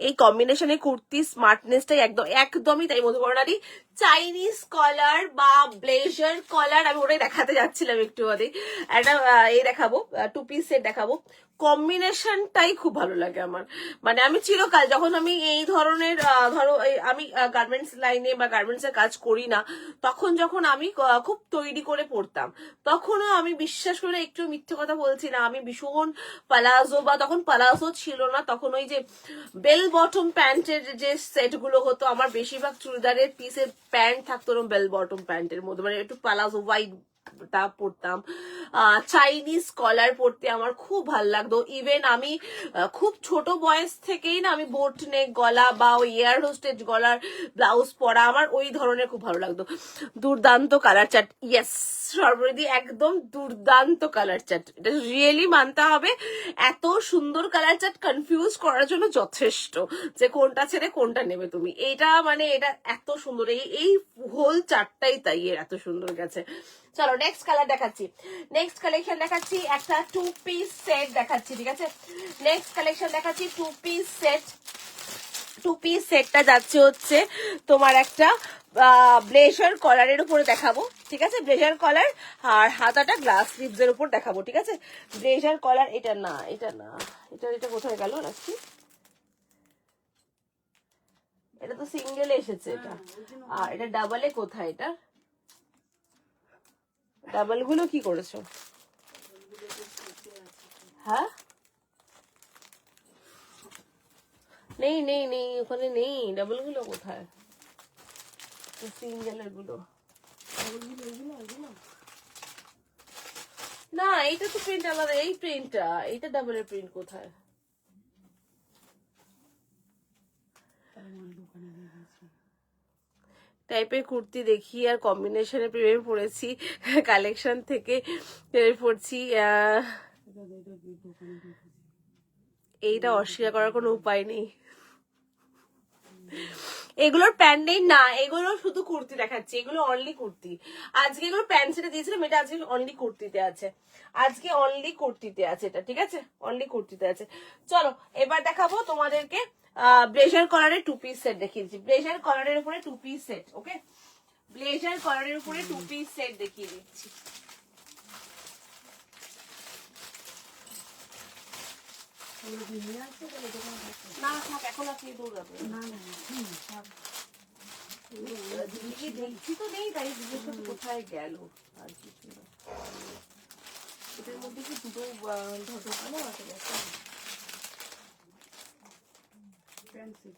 এই কম্বিনেশনে কুর্তি স্মার্টনেসটাই একদমই তাই মধুবর্ণালী। চাইনিজ কলার বা ব্লেজার কলার, আমি ওটাই দেখাতে যাচ্ছিলাম একটু আগে। একটা এই দেখাবো 2 পিস সেট দেখাবো, কম্বিনেশনটাই খুব ভালো লাগে আমার। মানে আমি চিরকাল যখন আমি এই ধরনের ধরো আমি গার্মেন্টস লাইনে বা গার্মেন্টস এর কাজ করি না, তখন যখন আমি খুব তৈরি করে পড়তাম, তখনও আমি বিশ্বাস করে একটু মিথ্যে কথা বলছি না, আমি ভীষণ পালাজো, বা তখন পালাজো ছিল না, তখন ওই যে বেল বটম প্যান্টের যে সেট গুলো হতো, আমার বেশিরভাগ চুড়িদারের পিসের প্যান্ট থাকতো বেল বটম প্যান্টের মধ্যে, মানে একটু পালাজো ওয়াইড তা পড়তাম। চাইনিজ কলার পড়তে আমার খুব ভাল লাগতো। ইভেন আমি খুব ছোট বয়স থেকেই না, আমি বোট নেক গলা বা ওই এয়ার হোস্টেজ গলার ব্লাউজ পরা আমার ওই ধরনের খুব ভালো লাগতো। দুর্দান্ত কালার চার্ট, ইয়েস সর্বরিদি একদম দুর্দান্ত কালার চার্ট, এটা রিয়েলি মানতে হবে। এত সুন্দর কালার চার্ট কনফিউজ করার জন্য যথেষ্ট, যে কোনটা ছেড়ে কোনটা নেবে তুমি। এটা মানে এটা এত সুন্দর, এই হোল চারটাই তাই এত সুন্দর গেছে। চলো নেক্সট কালার দেখাচ্ছি, নেক্সট কালেকশন দেখাচ্ছি, একটা 2 পিস সেট দেখাচ্ছি, ঠিক আছে। নেক্সট কালেকশন দেখাচ্ছি 2 পিস সেট। 2 পিস সেটটা যাচ্ছে হচ্ছে তোমার একটা ব্লেজার কলারের উপরে দেখাবো, ঠিক আছে। ব্লেজার কলার আর হাতাটা গ্লাস স্লিভস এর উপর দেখাবো, ঠিক আছে। ব্লেজার কলার, এটা না এটা কোথায় গেল রাখছি, এটা তো সিঙ্গেলে এসেছে এটা, আর এটা ডাবলে কোথায়? এটা ডাবল গুলো কি করেছো? হ্যাঁ নেই নেই নেই, ওখানে নেই, ডাবল গুলো কোথায়? সিঙ্গেলের গুলো না, এইটা তো প্রিন্ট আলাদা, এই প্রিন্টটা, এইটা ডাবলের প্রিন্ট কোথায়? টাইপের কুর্তি দেখি আর কম্বিনেশনে প্রেমে পড়েছি, কালেকশন থেকে প্রেমে পড়ছি। এইটা অস্বীকার করার কোনো উপায় নেই। এগুলোর প্যান্ট নেই না, এগুলো শুধু কুর্তি দেখাচ্ছি, এগুলো অনলি কুর্তি। আজকে এগুলো প্যান্ট সেটা দিয়েছিলাম, এটা আজকে অনলি কুর্তিতে আছে, আজকে অনলি কুর্তিতে আছে এটা, ঠিক আছে, অনলি কুর্তিতে আছে। চলো এবার দেখাবো তোমাদেরকে ব্লেজার কলারের 2 পিস সেট দেখিয়ে দিচ্ছি। ব্লেজার কলারের উপরে 2 পিস সেট, ওকে, ব্লেজার কলারের উপরে 2 পিস সেট দেখিয়ে দিচ্ছি। না থাক, এখন আপনি দৌড়াবে না, দেখছি তো নেই, তাই জিজ্ঞেস করতে কোথায় গেল, আর কিছু না। এটার মধ্যে কি দুটো ঢোকানো আছে? পেন্সিল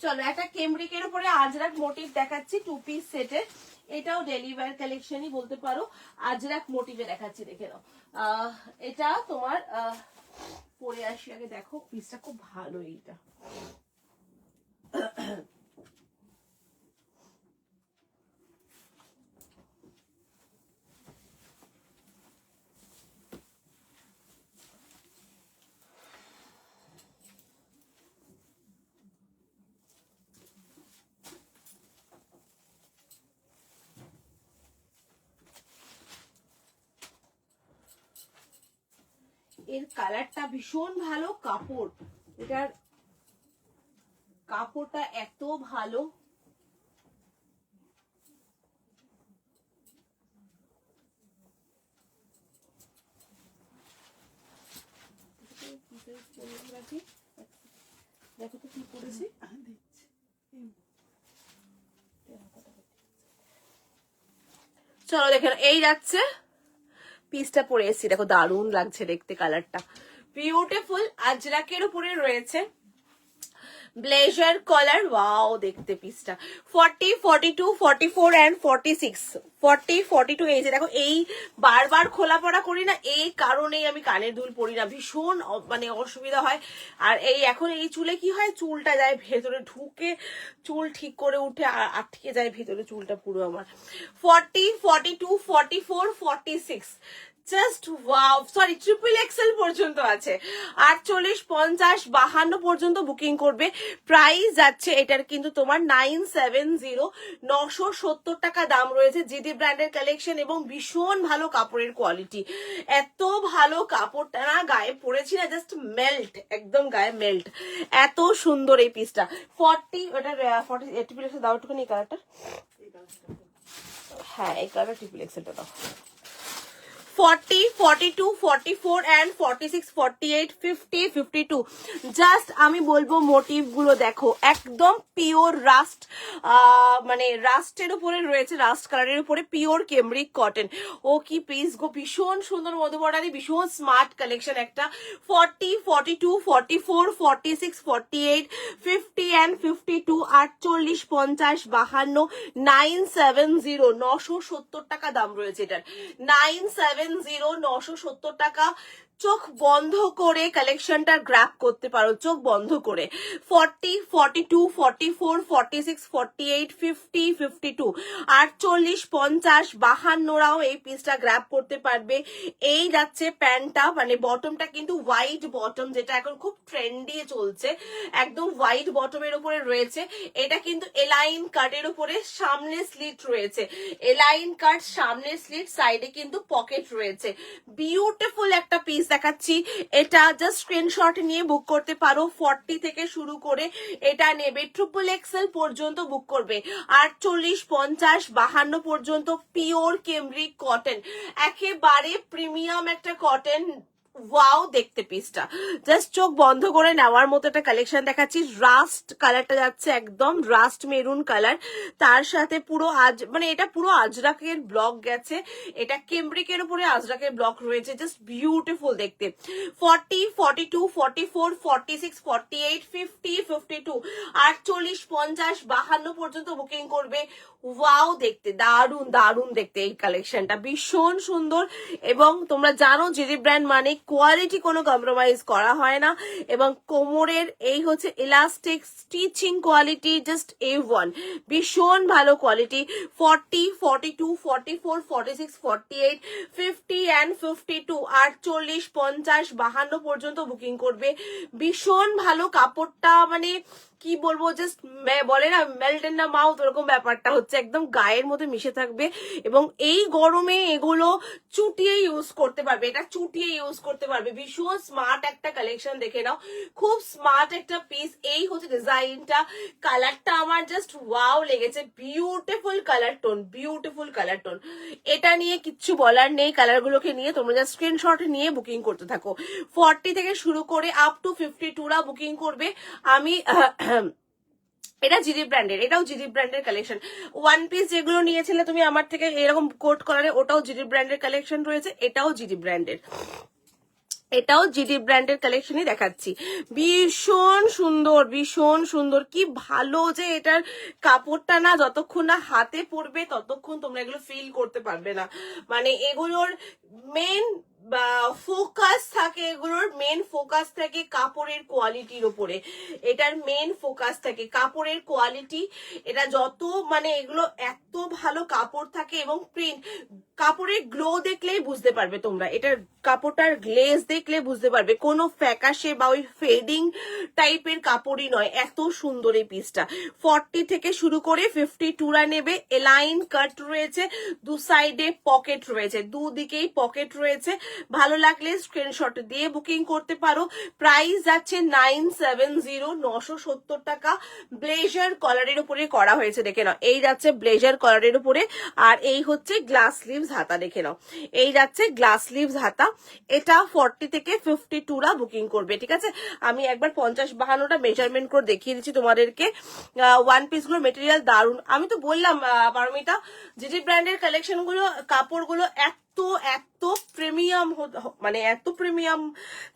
চলো একটা কেমব্রিকের উপরে আজরাক মোটিভ দেখাচ্ছি 2 পিস সেটের, এটাও ডেলি ওয়্যার কালেকশনই বলতে পারো, আজরাক মোটিভে দেখাচ্ছি, দেখে নাও। এটা তোমার পরে আসি, আগে দেখো পিসটা খুব ভালো এইটা। এর কালারটা ভীষণ ভালো, কাপড়, এটার কাপড়টা এত ভালো, দেখো তো কি করেছি। চলো দেখে এই যাচ্ছে, পিসটা পরে এসেছি, দেখো দারুণ লাগছে দেখতে, কালারটা বিউটিফুল, আজরাকের উপরে রয়েছে, ব্লেজার কলার, ওয়াও দেখতে পিসটা। 40, 42, 44 এন্ড 46, 40, 42 এই যে দেখো, এই বারবার খোলা পড়া করি না, এই কারণেই আমি কানের দুল পরি না, ভীষণ মানে অসুবিধা হয়। আর এই এখন এই চুলে কি হয়, চুলটা যায় ভেতরে ঢুকে, চুল ঠিক করে উঠে আটকে যায় ভেতরে চুলটা পুরো আমার। 40, 42, 44, 46 জাস্ট ওয়াও, সরি XXL পর্যন্ত আছে, 48, 50, 52 পর্যন্ত বুকিং করবে। প্রাইস যাচ্ছে এটার কিন্তু তোমার 970, 970 টাকা দাম রয়েছে। জিডি ব্র্যান্ডের কালেকশন এবং ভীষণ ভালো কাপড়ের কোয়ালিটি, এত ভালো কাপড়টা না, গায়ে পরেছি না জাস্ট মেল্ট, একদম গায়ে মেল্ট, এত সুন্দর এই পিসটা। 40, ওটা 40 XXL দাও একটুখানি, এই কালারটা, হ্যাঁ এই কালারটা XXL দাও। 40, 42, 44 and 46, 48, 50, 52 জাস্ট আমি বলবো মোটিভ গুলো দেখো, একদম পিওর রাস্ট, মানে রাস্টের উপরে রয়েছে, রাস্ট কালারের উপরে পিওর কেমব্রিক কটন। ও কি পিস গো, ভীষণ সুন্দর মধুবর্ণালী, ভীষণ স্মার্ট কালেকশন একটা। 40, 42, 44, 46, 48, 50 and 52, 48, 50, 52, 970, 970 টাকা দাম রয়েছে এটার, 970 970 টাকা। চোখ বন্ধ করে কালেকশনটা গ্র্যাব করতে পারো, চোখ বন্ধ করে। 40, 42, 44, 46, 48, 50, 52, 48, 50, 52রাও এই পিসটা গ্র্যাব করতে পারবে। এই যাচ্ছে প্যান্টটা, মানে বটমটা কিন্তু হোয়াইট বটম, যেটা এখন খুব ট্রেন্ডি চলছে, একদম হোয়াইট বটমের উপরে রয়েছে। এটা কিন্তু এলাইন কাটের উপরে, সামনে স্লিট রয়েছে, এলাইন কাট, সামনে স্লিট, সাইডে কিন্তু পকেট রয়েছে। বিউটিফুল একটা পিস দেখাচ্ছি, এটা জাস্ট স্ক্রিনশট নিয়ে বুক করতে পারো। 40 থেকে শুরু করে এটা নেবে, ট্রিপল এক্সেল পর্যন্ত বুক করবে, 48, 50, 52 পর্যন্ত পিওর কেমব্রিক কটন, একেবারে প্রিমিয়াম একটা কটন। ওয়াও দেখতে পিসটা, জাস্ট চোখ বন্ধ করে নেওয়ার মতো একটা কালেকশন দেখাচ্ছি। রাস্ট কালারটা যাচ্ছে একদম রাস্ট মেরুন কালার, তার সাথে পুরো মানে এটা পুরো আজরাকের ব্লক গেছে, এটা কেমব্রিকের উপরে আজরাকের ব্লক রয়েছে, জাস্ট বিউটিফুল দেখতে। 40, 42, 44, 46, 48, 50, 52, 48, 50, 52 পর্যন্ত বুকিং করবে। ওয়াও দেখতে, দারুন দারুন দেখতে এই কালেকশনটা, ভীষণ সুন্দর। এবং তোমরা জানো জিডি ব্র্যান্ড মানে কোয়ালিটি কোনো কম্প্রোমাইজ করা হয় না, এবং কোমরের এই হচ্ছে elastic stitching quality just A1, ভীষণ ভালো কোয়ালিটি। 40, 42, 44, 46, 48, 50 and 52, 48, 50, 52 পর্যন্ত বুকিং করবে। ভীষণ ভালো কাপড়টা, মানে কি বলবো, জাস্ট বলে না মেল্ট ইন দ্য মাউথ, ওরকম ব্যাপারটা হচ্ছে, একদম গায়ের মধ্যে মিশে থাকবে। এবং এই গরমে এগুলো চুটিয়ে ইউজ করতে পারবে, এটা চুটিয়ে ইউজ করতে পারবে। ভীষণ স্মার্ট একটা কালেকশন, দেখে নাও, খুব স্মার্ট একটা পিস। এই হচ্ছে ডিজাইনটা, কালারটা আমার জাস্ট ওয়াও লেগেছে, beautiful colour tone, beautiful colour tone. এটা নিয়ে কিচ্ছু বলার নেই, কালারগুলোকে নিয়ে তোমরা জাস্ট স্ক্রিনশট নিয়ে বুকিং করতে থাকো। 40 থেকে শুরু করে আপ টু 52রা বুকিং করবে। আমি এটা জিডি ব্র্যান্ডের, এটাও জিডি ব্র্যান্ডের কালেকশন। ওয়ান পিস যেগুলো নিয়েছিলে তুমি আমার থেকে এরকম কোট কালারে, ওটাও জিডি ব্র্যান্ডের কালেকশন রয়েছে, এটাও জিডি ব্র্যান্ডের, এটাও জিডি ব্র্যান্ডের কালেকশনই দেখাচ্ছি। ভীষণ সুন্দর, ভীষণ সুন্দর, কি ভালো যে এটার কাপড়টা না, যতক্ষণ না হাতে পড়বে ততক্ষণ তোমরা এগুলো ফিল করতে পারবে না। মানে এগুলোর মেন ফোকাস থাকে, এগুলোর মেন ফোকাস থাকে কাপড়ের কোয়ালিটির উপরে, এটার মেন ফোকাস থাকে কাপড়ের কোয়ালিটি। এটা যত মানে এগুলো এত ভালো কাপড় থাকে, এবং প্রিন্ট, কাপড়ের গ্লো দেখলেই বুঝতে পারবে তোমরা, এটার কাপড়টার গ্লেজ দেখলে বুঝতে পারবে, কোনো ফ্যাকাশে বা ওই ফেডিং টাইপের কাপড়ই নয়, এত সুন্দর এই পিসটা। 40 থেকে শুরু করে 52রা নেবে, এলাইন কাট রয়েছে, দু সাইডে পকেট রয়েছে, দুদিকেই পকেট রয়েছে। ভালো লাগলে স্ক্রিনশট দিয়ে বুকিং করতে পারো। প্রাইস যাচ্ছে 970, 970 টাকা। ব্লেজার কলারের উপরে করা হয়েছে, দেখে নাও, এই যাচ্ছে ব্লেজার কলারের উপরে, আর এই হচ্ছে গ্লাস স্লিভস হাতা, দেখে নাও, এই যাচ্ছে গ্লাস স্লিভস হাতা। এটা 40 থেকে 52রা বুকিং করবে, ঠিক আছে। আমি একবার 50, 52টা মেজারমেন্ট করে দেখিয়ে দিচ্ছি তোমাদেরকে। ওয়ান পিস গুলো মেটেরিয়াল দারুন, আমি তো বললাম পারমিতা, জিডি ব্র্যান্ডের কালেকশন গুলো, কাপড়গুলো এত এত প্রিমিয়াম, মানে এত প্রিমিয়াম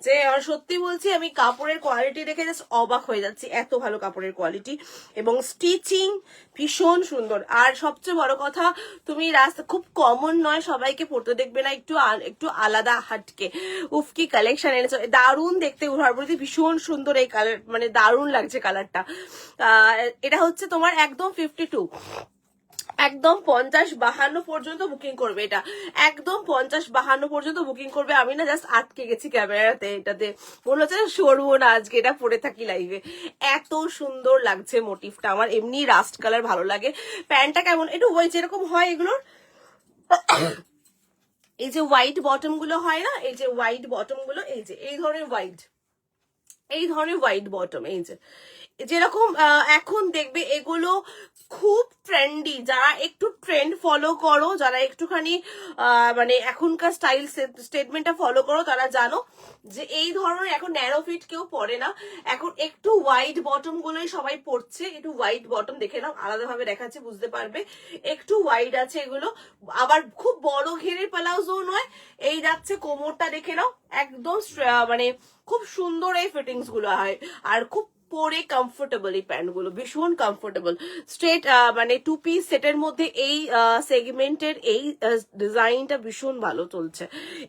যে সত্যি বলছি, আমি কাপড়ের কোয়ালিটি দেখে জাস্ট অবাক হয়ে যাচ্ছি, এত ভালো কাপড়ের কোয়ালিটি, এবং স্টিচিং ভীষণ সুন্দর। আর সবচেয়ে বড় কথা, তুমি রাস্তা খুব কমন নয়, সবাইকে পড়তে দেখবে না, একটু আলাদা হাটকে। উফকি কালেকশন এনেছো, দারুণ দেখতে, উঠার প্রতি ভীষণ সুন্দর এই কালার, মানে দারুণ লাগছে কালারটা। এটা হচ্ছে তোমার একদম 52, একদম 50, 52 পর্যন্ত বুকিং করবে, এটা একদম 50, 52 পর্যন্ত বুকিং করবে। আমি না জাস্ট আটকে গেছি ক্যামেরাতে, এটাতে মনে হচ্ছে সরবো না আজকে, এটা পরে থাকি লাইভে, এত সুন্দর লাগছে মোটিভটা আমার। এমনি রাস্ট কালার ভালো লাগে। প্যান্টটা কেমন, একটু ওই যেরকম হয় এগুলোর, এই যে হোয়াইট বটম গুলো হয় না, এই যে হোয়াইট বটম গুলো, এই যে এই ধরনের হোয়াইট, এই ধরনের হোয়াইট বটম, এই যে যেরকম এখন দেখবে এগুলো খুব ট্রেন্ডি। যারা একটু ট্রেন্ড ফলো করো, যারা একটুখানি মানে এখনকার স্টাইল স্টেটমেন্টটা ফলো করো, তারা জানো যে এই ধরনের এখন ন্যারো ফিট কেউ পরে না, এখন একটু হোয়াইট বটম গুলোই সবাই পরছে। একটু হোয়াইট বটম দেখে নাও, আলাদাভাবে দেখাচ্ছে, বুঝতে পারবে, একটু হোয়াইট আছে এগুলো। আবার খুব বড় ঘেরের প্লাউজও নয়, এই যাচ্ছে কোমরটা দেখে নাও, একদম মানে খুব সুন্দর এই ফিটিংস গুলো হয়, আর খুব পরে কমফোর্টেবল এই প্যান্টগুলো, ভীষণ কমফোর্টেবল। স্ট্রেট মানে 2 পিস সেটের মধ্যে এই সেগমেন্টের এই ডিজাইনটা ভীষণ ভালো চলছে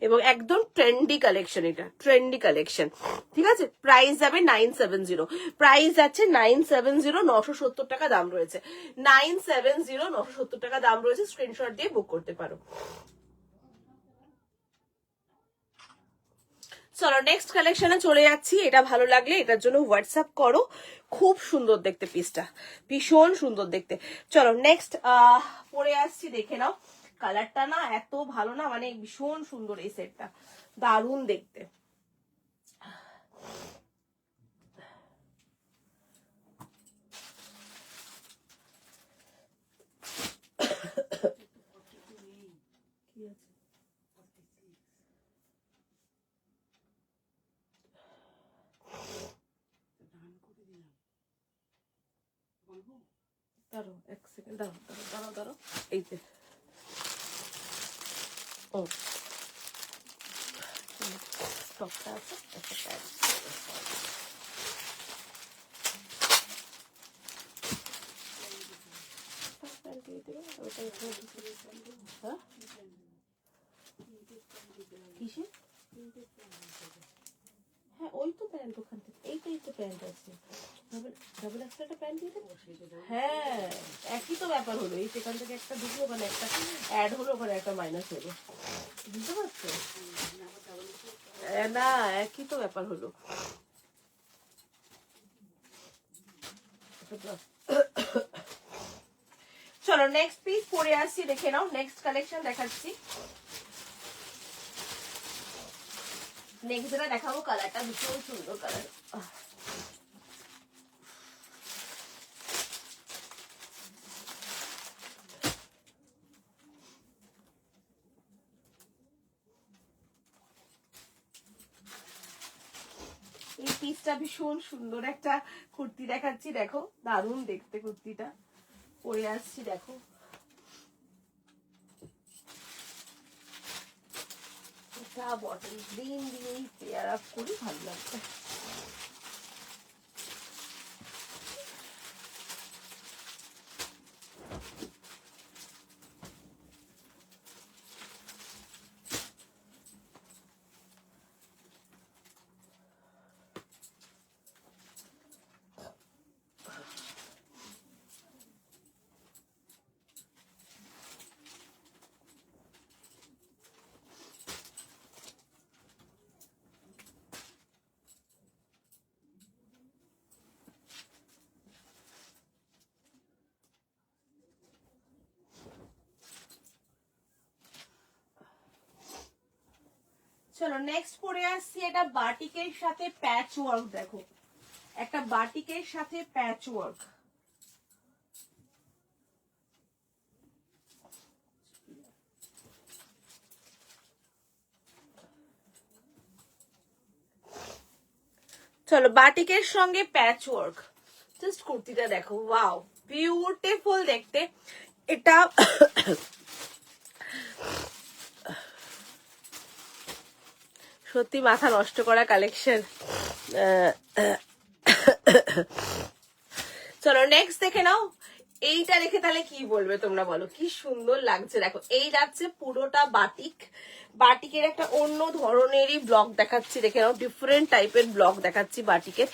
এবং একদম ট্রেন্ডি কালেকশন, এটা ট্রেন্ডি কালেকশন। ঠিক আছে, প্রাইস যাবে 970, প্রাইস যাচ্ছে 970, 970 টাকা দাম রয়েছে, 970, 970 টাকা দাম রয়েছে। স্ক্রিনশট দিয়ে বুক করতে পারো। চলো নেক্সট কালেকশনে চলে যাচ্ছি। এটা ভালো লাগলে এটার জন্য হোয়াটসঅ্যাপ করো, খুব সুন্দর দেখতে পিসটা, ভীষণ সুন্দর দেখতে। চলো নেক্সট পরে আসছি, দেখে নাও। কালারটা না এত ভালো না, মানে ভীষণ সুন্দর এই সেটটা, দারুণ দেখতে। দাঁড়াও এক সেকেন্ড, দাঁড়াও এই যে ও টপটা আছে, একটা প্যান্ট। হ্যাঁ কিসে? হ্যাঁ ওই তো প্যান্ট ওখান থেকে, এইটাই তো প্যান্ট আছে, ডাবল একটা প্যান্ট দিয়ে দেবো। হ্যাঁ একই তো ব্যাপার হলো, এই সেখান থেকে একটা ঢুকলো, ওখানে একটা অ্যাড হলো, ওখানে একটা মাইনাস হলো, বুঝতে পারছো? না একই তো ব্যাপার হলো। চলো নেক্সট পিস পরে আসছি, দেখে নাও। নেক্সট কালেকশন দেখাচ্ছি। নেক্সট যেটা দেখাবো কালারটা ভীষণ সুন্দর কালার। এই পিসটা ভীষণ সুন্দর একটা কুর্তি দেখাচ্ছি, দেখো দারুণ দেখতে কুর্তিটা, পরে আসছি দেখো। এটা বটল গ্রিন দিয়েই পেয়ার আপ করি, ভালো লাগবে। চলো নেক্সট পরে আসছি, এটা বাটিকের সাথে প্যাচ ওয়ার্ক, দেখো একটা বাটিকের সাথে প্যাচ ওয়ার্ক। চলো বাটিকের সঙ্গে প্যাচ ওয়ার্ক, জাস্ট কুর্তিটা দেখো, ওয়াও বিউটিফুল দেখতে। এটা সত্যি মাথা নষ্ট করা কালেকশন। চলো নেক্সট দেখে নাও। এইটা দেখে তাহলে কি বলবে তোমরা, বলো কি সুন্দর লাগছে। দেখো এই যাচ্ছে পুরোটা বাটিক, বাটিকের একটা অন্য ধরনেরই ব্লক দেখাচ্ছি, দেখে নাও ডিফারেন্ট টাইপের ব্লক দেখাচ্ছি বাটিকের।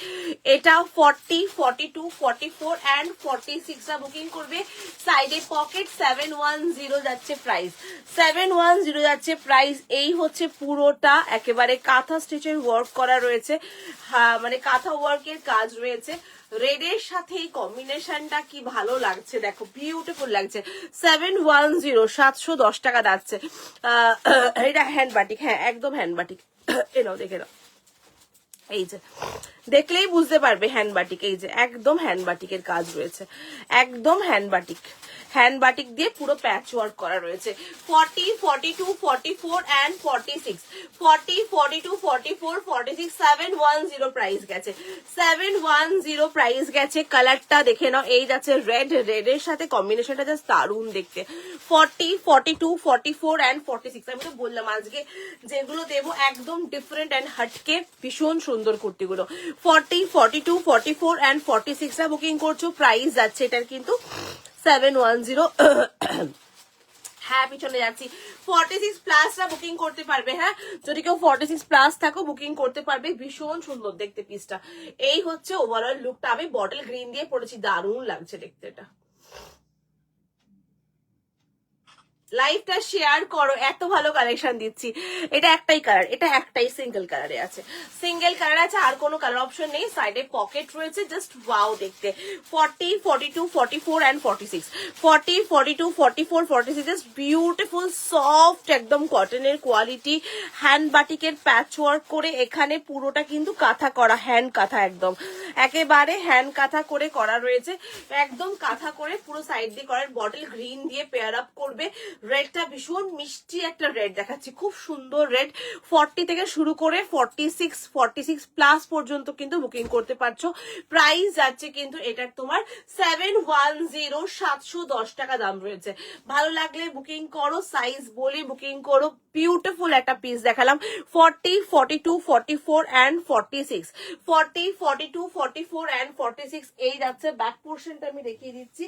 এটা 40, 42, 44 অ্যান্ড 46 বুকিং করবে। সাইডে পকেট 710 যাচ্ছে প্রাইস, 710 যাচ্ছে প্রাইস। এই হচ্ছে পুরোটা একেবারে কাঁথা স্টিচের ওয়ার্ক করা রয়েছে, মানে কাঁথা ওয়ার্কের কাজ রয়েছে। রেডের সাথে এই কম্বিনেশনটা কি ভালো লাগছে, দেখো বিউটিফুল লাগছে। 710, 710 টাকা যাচ্ছে। এটা হ্যান্ড বাটিক, হ্যাঁ একদম হ্যান্ড বাটিক। এনাও দেখে নাও, এই যে দেখলেই বুঝতে পারবে হ্যান্ড বাটিক, এই যে একদম হ্যান্ড বাটিকের কাজ রয়েছে, একদম হ্যান্ড বাটিক। হ্যান্ড বাটিক দিয়ে পুরো প্যাচ ওয়ার্ক করা রয়েছে। 40, 42, 44 and 46, 40, 42, 44, 46, 710 প্রাইস গেছে, 710 প্রাইস গেছে। কালারটা দেখে নাও, এই যাচ্ছে রেড, রেডের সাথে কম্বিনেশনটা জাস্ট দারুণ দেখতে। 40, 42, 44 and 46, আমি তো বললাম আজকে যেগুলো দেবো একদম ডিফারেন্ট অ্যান্ড হাটকে, ভীষণ সুন্দর কুর্তিগুলো। 40, 42, 44 and 46 টা বুকিং করছো, প্রাইস যাচ্ছে এটার কিন্তু 710। হ্যাঁ পিছনে যাচ্ছি, 46 প্লাসরা বুকিং করতে পারবে। হ্যাঁ, যদি কেউ 46 প্লাস থাকো বুকিং করতে পারবে, ভীষণ সুন্দর দেখতে পিসটা। এই হচ্ছে ওভারঅল লুকটা, আমি বটল গ্রিন দিয়ে পড়েছি, দারুণ লাগছে দেখতে এটা। লাইভটা শেয়ার করো, এত ভালো কালেকশন দিচ্ছি। এটা একটাই কালার, এটা একটাই সিঙ্গেল কালারে আছে, সিঙ্গেল কালার আছে, আর কোনো কালার অপশন নেই। সাইডে পকেট রয়েছে, জাস্ট ওয়াও দেখতে। 40, 42, 44 and 46, 40, 42, 44, 46, জাস্ট বিউটিফুল সফট একদম কটনের কোয়ালিটি, হ্যান্ড বাটিকের প্যাচ ওয়ার্ক করে, এখানে পুরোটা কিন্তু কাঁথা করা, হ্যান্ড কাঁথা একদম একেবারে হ্যান্ড কাঁথা করে করা রয়েছে, একদম কাঁথা করে পুরো সাইড দিয়ে করার, বটল গ্রিন দিয়ে পেয়ার আপ করবে। রেডটা ভীষণ মিষ্টি একটা রেড দেখাচ্ছি, খুব সুন্দর রেড। 40 থেকে শুরু করে 46, 46 প্লাস পর্যন্ত কিন্তু বুকিং করতে পারছো। প্রাইস যাচ্ছে কিন্তু এটার তোমার 710, 710 টাকা দাম রয়েছে। ভালো লাগলে বুকিং করো, সাইজ বলে বুকিং করো। বিউটিফুল একটা পিস দেখালাম। 40, 42, 44 and 46, 40, 42, 44 and 46, এই যাচ্ছে ব্যাক পোর্শনটা, আমি দেখিয়ে দিচ্ছি।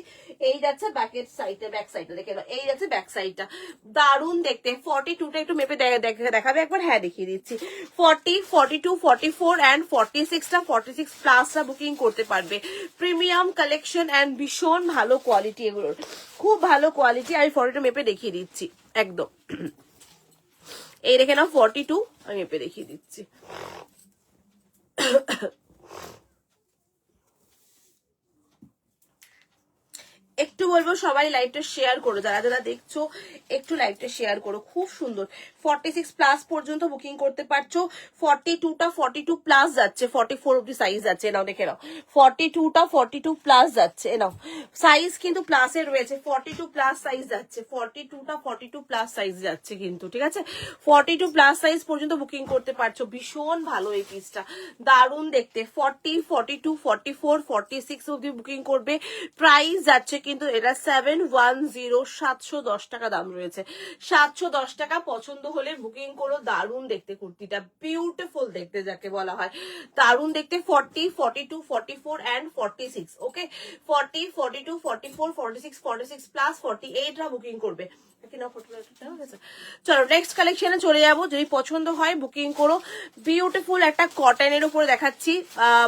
এই যাচ্ছে ব্যাকের সাইডে, ব্যাক সাইডে দেখে নাও, এই যাচ্ছে ব্যাক সাইডটা, দারুণ দেখতে। 42টা একটু মেপে দেখাবে একবার, হ্যাঁ দেখিয়ে দিচ্ছি। 40, 42, 44 and 46টা 46 প্লাসটা বুকিং করতে পারবে। প্রিমিয়াম কালেকশন অ্যান্ড ভীষণ ভালো কোয়ালিটি, এগুলোর খুব ভালো কোয়ালিটি। আমি 42 মেপে দেখিয়ে দিচ্ছি একদম, এই দেখে নাও 42, আমি মেপে দেখিয়ে দিচ্ছি। একটু বলবো সবাই লাইভটা শেয়ার করো, যারা যারা দেখছো একটু লাইভটা শেয়ার করো, খুব সুন্দর। 46 প্লাস পর্যন্ত বুকিং করতে পারছো। 42টা 42 প্লাস যাচ্ছে, 44 অব্দি সাইজ যাচ্ছে, নাও দেখে নাও। 42টা 42 প্লাস যাচ্ছে, নাও সাইজ কিন্তু প্লাসে রয়েছে, 42 প্লাস সাইজ যাচ্ছে, 42টা 42 প্লাস সাইজ যাচ্ছে কিন্তু, ঠিক আছে। 42 প্লাস সাইজ পর্যন্ত বুকিং করতে পারছো, ভীষণ ভালো এই পিসটা, দারুণ দেখতে। 40, 42, 44, 46 অব্দি বুকিং করবে, প্রাইস যাচ্ছে কিন্তু এটা 710, 710 টাকা দাম রয়েছে, 710 টাকা। পছন্দ হলে বুকিং করো, দারুণ দেখতে কুর্তিটা, বিউটিফুল দেখতে যাকে বলা হয়, দারুণ দেখতে। 40, 42, 44 and 46, ওকে। 40, 42, 44, 46, 46 প্লাস 48 রা বুকিং করবে। চলো নেক্সট কালেকশনে চলে যাবো, যদি পছন্দ হয় বুকিং করো। বিউটিফুল একটা কটনের উপরে দেখাচ্ছি,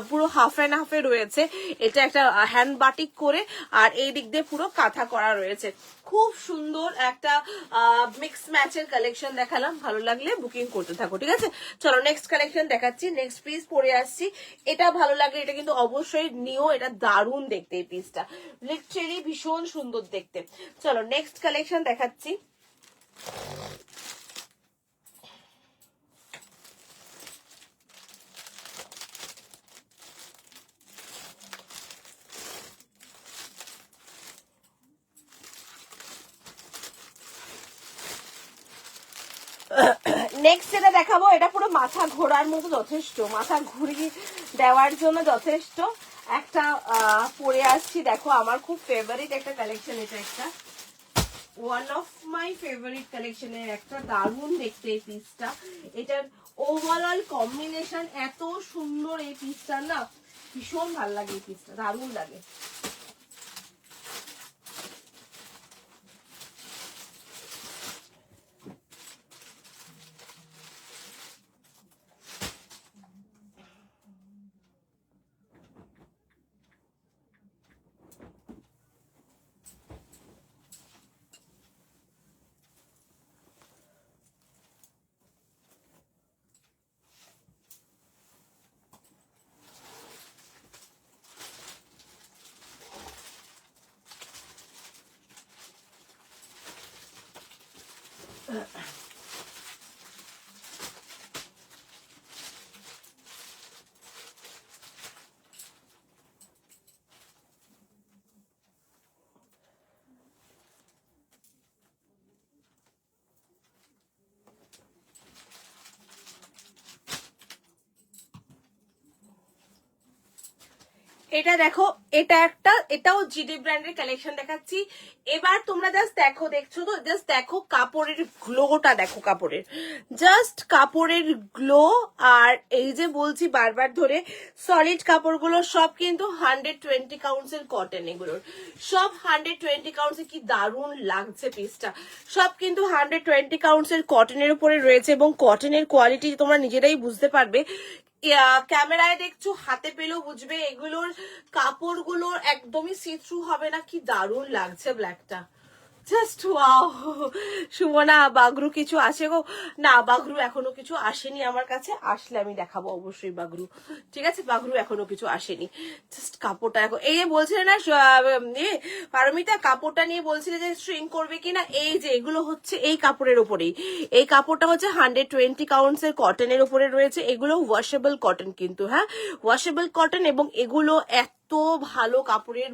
পুরো হাফ অ্যান্ড হাফে রয়েছে, এটা একটা হ্যান্ড বাটিক করে, আর এই দিক দিয়ে পুরো কাঁথা করা রয়েছে। খুব সুন্দর একটা মিক্স ম্যাচের কালেকশন দেখালাম, ভালো লাগলে বুকিং করতে থাকো, ঠিক আছে। চলো নেক্সট কালেকশন দেখাচ্ছি, নেক্সট পিস পরে আসছি। এটা ভালো লাগলে এটা কিন্তু অবশ্যই নিও, এটা দারুণ দেখতে এই পিসটা, লিটারেলি ভীষণ সুন্দর দেখতে। চলো নেক্সট কালেকশন দেখাচ্ছি। নেক্সট যেটা দেখাবো, এটা পুরো মাথা ঘোরার মতো যথেষ্ট, মাথা ঘুরিয়ে দেওয়ার জন্য যথেষ্ট একটা পরে আসছি। দেখো আমার খুব ফেভারিট একটা কালেকশন, এটা একটা ওয়ান অফ মাই ফেভারিট কালেকশনের একটা, দারুণ দেখতে এই পিসটা। এটার ওভারঅল কম্বিনেশন এত সুন্দর, এই পিসটা না ভীষণ ভালো লাগে, এই পিসটা দারুণ লাগে। এটা দেখো, এটা একটা, এটাও জিডি ব্র্যান্ডের কালেকশন দেখাচ্ছি। এবার তোমরা জাস্ট দেখো, দেখছো তো, জাস্ট দেখো কাপড়ের গ্লোটা, দেখো কাপড়ের, জাস্ট কাপড়ের গ্লো। আর এই যে বলছি বারবার ধরে, সলিড কাপড়গুলো সব কিন্তু 120 কাউন্টসের কটন, এগুলোর সব 120 কাউন্টসের। কি দারুণ লাগছে পিসটা, সব কিন্তু 120 কাউন্টসের কটনের উপরে রয়েছে, এবং কটনের কোয়ালিটি তোমরা নিজেরাই বুঝতে পারবে। ক্যামেরায় দেখছো, হাতে পেলেও বুঝবে এগুলোর কাপড়গুলো একদমই সি থ্রু হবে না। কি দারুণ লাগছে ব্ল্যাকটা, জাস্ট ওয়াও। সুমনা, বাগরু কিছু আসে গো? না, বাগরু এখনো কিছু আসেনি আমার কাছে, আসলে আমি দেখাবো অবশ্যই বাগরু। ঠিক আছে, বাগরু এখনো কিছু আসেনি। জাস্ট কাপড়টা এখন, এই যে বলছিলে না পারমিতা, কাপড়টা নিয়ে বলছিলে যে স্ট্রিং করবে কিনা, এই যে এগুলো হচ্ছে এই কাপড়ের উপরেই। এই কাপড়টা হচ্ছে 120 কাউন্টসের কটনের উপরে রয়েছে। এগুলো ওয়াশেবল কটন কিন্তু, হ্যাঁ, ওয়াশেবল কটন। এবং এগুলো এত ভালো কাপড়ের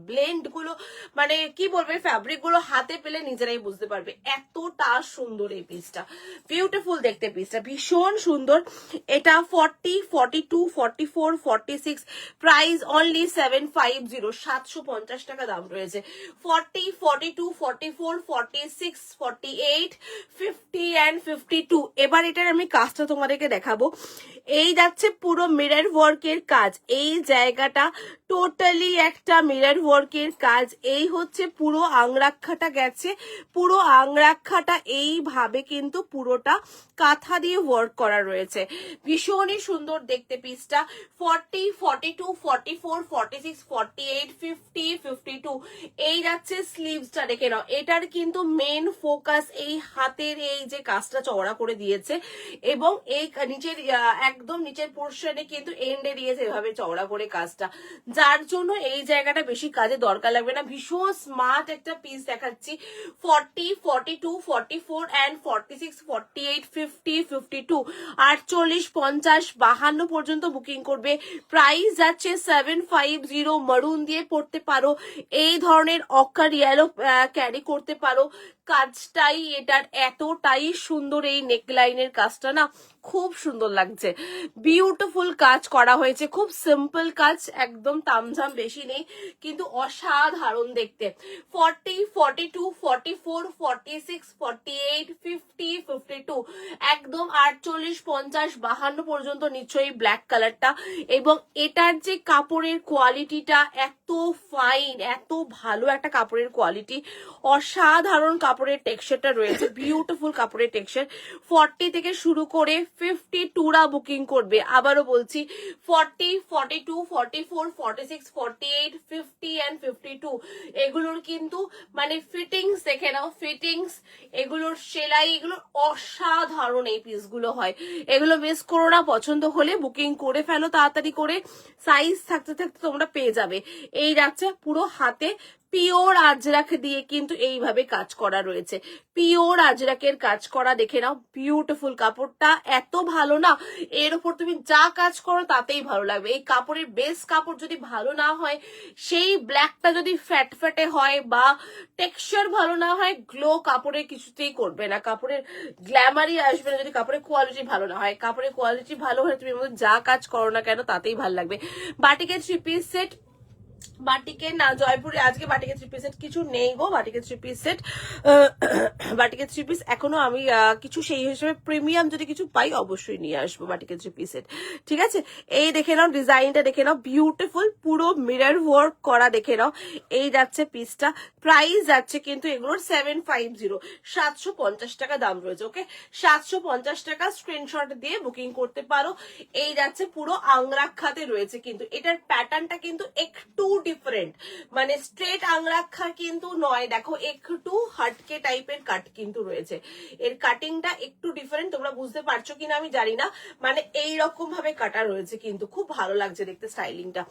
ব্লেন্ড গুলো, মানে কি বলবে, ফ্যাব্রিক গুলো হাতে পেলে নিজেরাই বুঝতে পারবে, এতটা সুন্দর এই পিসটা, বিউটিফুল দেখতে পিসটা, ভীষণ সুন্দর। এটা 40, 42, 44, 46, প্রাইস অনলি 750, 750 টাকা দাম রয়েছে। 40, 42, 44, 46, 48, 50 and 52। এবার এটার আমি কাজটা তোমাদেরকে দেখাবো। এই যাচ্ছে পুরো মিরর ওয়ার্কের কাজ, এই জায়গাটা টোটালি একটা মিরর ওয়ার্কের কাজ। এই হচ্ছে পুরো আংরাক্ষাটা গেছে, পুরো আংরাক্ষাটা এইভাবে কিন্তু পুরোটা কাঁথা দিয়ে ওয়ার্ক করা রয়েছে, ভীষণই সুন্দর দেখতে পিসটা। 40, 42, 44, 46, 48, 50, 52। এই যাচ্ছে স্লিভসটা, দেখে নাও, এটার কিন্তু মেন ফোকাস এই হাতের এই যে কাজটা চওড়া করে দিয়েছে, এবং এই নিচের একদম নিচের পোর্শনে কিন্তু এন্ডে দিয়েছে এভাবে চওড়া করে কাজটা, যার জন্য এই জায়গাটা বেশি কাজে দরকার লাগবে না। ভীষণ স্মার্ট একটা পিস দেখাচ্ছি। 40, 42, 44 and 46, 48, 50, 52, 48, 50, 52 পর্যন্ত বুকিং করবে। প্রাইস যাচ্ছে 750। মারুন দিয়ে পড়তে পারো, এই ধরনের অকার ইয়েলো ক্যারি করতে পারো। কাজটাই এটার এতটাই সুন্দর, এই নেকলাইনের কাজটা না খুব সুন্দর লাগছে, বিউটিফুল কাজ করা হয়েছে, খুব সিম্পল কাজ, একদম তামঝাম বেশি নেই, কিন্তু অসাধারণ দেখতে। 40, 42, 44, 46, 48, 50, 52, একদম 48, 50, 52 পর্যন্ত নিশ্চয়ই ব্ল্যাক কালারটা। এবং এটার যে কাপড়ের কোয়ালিটিটা এত ফাইন, এত ভালো একটা কাপড়ের কোয়ালিটি, অসাধারণ কাপড়ের টেক্সচারটা রয়েছে, বিউটিফুল কাপড়ের টেক্সচার। 40 থেকে শুরু করে 52রা বুকিং করবে, আবারও বলছি 40, 42, 44, 46, 48, 50 and 52। এগুলোর কিন্তু মানে ফিটিংস দেখে নাও, ফিটিংস, এগুলোর সেলাই, এগুলো অসাধারণ এই পিসগুলো হয়। এগুলো মিস করো না, পছন্দ হলে বুকিং করে ফেলো তাড়াতাড়ি করে, সাইজ থাকতে থাকতে তোমরা পেয়ে যাবে। এই যাচ্ছে পুরো হাতে পিওর আজরাক দিয়ে কিন্তু এইভাবে কাজ করা রয়েছে, পিওর আজরাকের কাজ করা, দেখে নাও, বিউটিফুল কাপড়টা এত ভালো না, এর উপর তুমি যা কাজ করো তাতেই ভালো লাগবে। এই কাপড়ের বেস কাপড় যদি ভালো না হয়, সেই ব্ল্যাকটা যদি ফ্যাট ফ্যাটে হয় বা টেক্সচার ভালো না হয়, গ্লো কাপড়ে কিছুতেই করবে না, কাপড়ের গ্ল্যামারই আসবে না যদি কাপড়ের কোয়ালিটি ভালো না হয়। কাপড়ের কোয়ালিটি ভালো হলে তুমি যা কাজ করো না কেন তাতেই ভালো লাগবে। বাটিকের 3 পিস সেট, বাটিকের না, জয়পুরে আজকে বাটিকের 3 পিস সেট কিছু নেই গো, বাটিকের 3 পিস সেট, বাটিকের 3 পিস এখনো আমি কিছু সেই হিসেবে প্রিমিয়াম যদি কিছু পাই অবশ্যই নিয়ে আসবো বাটিকের 3 পিস সেট, ঠিক আছে। এই দেখে নাও, ডিজাইনটা দেখে নাও, বিউটিফুল, পুরো মিরর ওয়ার্ক করা, দেখে নাও। এই যাচ্ছে পিসটা, প্রাইস যাচ্ছে কিন্তু এগুলোর 750, 750 টাকা দাম রয়েছে। ওকে, 750 টাকা, স্ক্রিনশট দিয়ে বুকিং করতে পারো। এই যাচ্ছে পুরো আংরাক্ষাতে রয়েছে, কিন্তু এটার প্যাটার্নটা কিন্তু একটু ডিফারেন্ট, মানে স্ট্রেট আংরাক্ষা কিন্তু নয়, দেখো একটু হাটকে টাইপের কাট কিন্তু রয়েছে, এর কাটিংটা একটু ডিফারেন্ট, তোমরা বুঝতে পারছো কিনা আমি জানি না, মানে এই রকম ভাবে কাটা রয়েছে, কিন্তু খুব ভালো লাগছে দেখতে, স্টাইলিংটা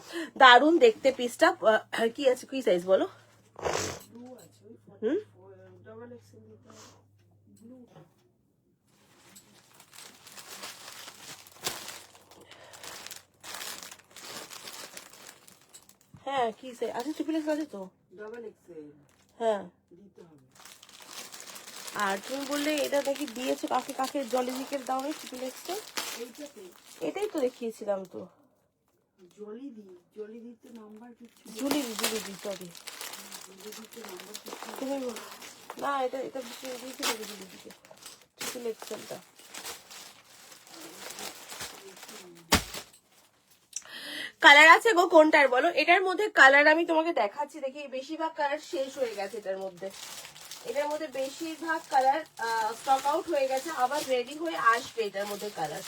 দারুণ দেখতে। পিসটা কি আছে, কি সাইজ বলো? হুম, ডবল এক্সেল দিতে হবে, ব্লু। হ্যাঁ, কি সাইজ আছে? ট্রিপল এক্স আছে তো? ডবল এক্সেল হ্যাঁ, দিতে হবে। আর তুমি বললে এটা নাকি দিয়েছো কাকে, কাকে জলি জিকের দাও নেই ট্রিপল এক্সটা? এইটাতে এটাই তো দেখিয়েছিলাম তো। জলি দিতে নাম্বার কিছু জুলি সরি জলি দিতে নাম্বার কিছু তুমি না, এটা এটা দিয়েছিল জুলি দিতে ট্রিপল এক্সেলটা। কালার আছে গো কোনটার বলো? এটার মধ্যে কালার আমি তোমাকে দেখাচ্ছি, দেখি বেশিরভাগ কালার শেষ হয়ে গেছে এটার মধ্যে। এটার মধ্যে বেশিরভাগ কালার স্টক আউট হয়ে গেছে, আবার রেডি হয়ে আসবে এটার মধ্যে কালার।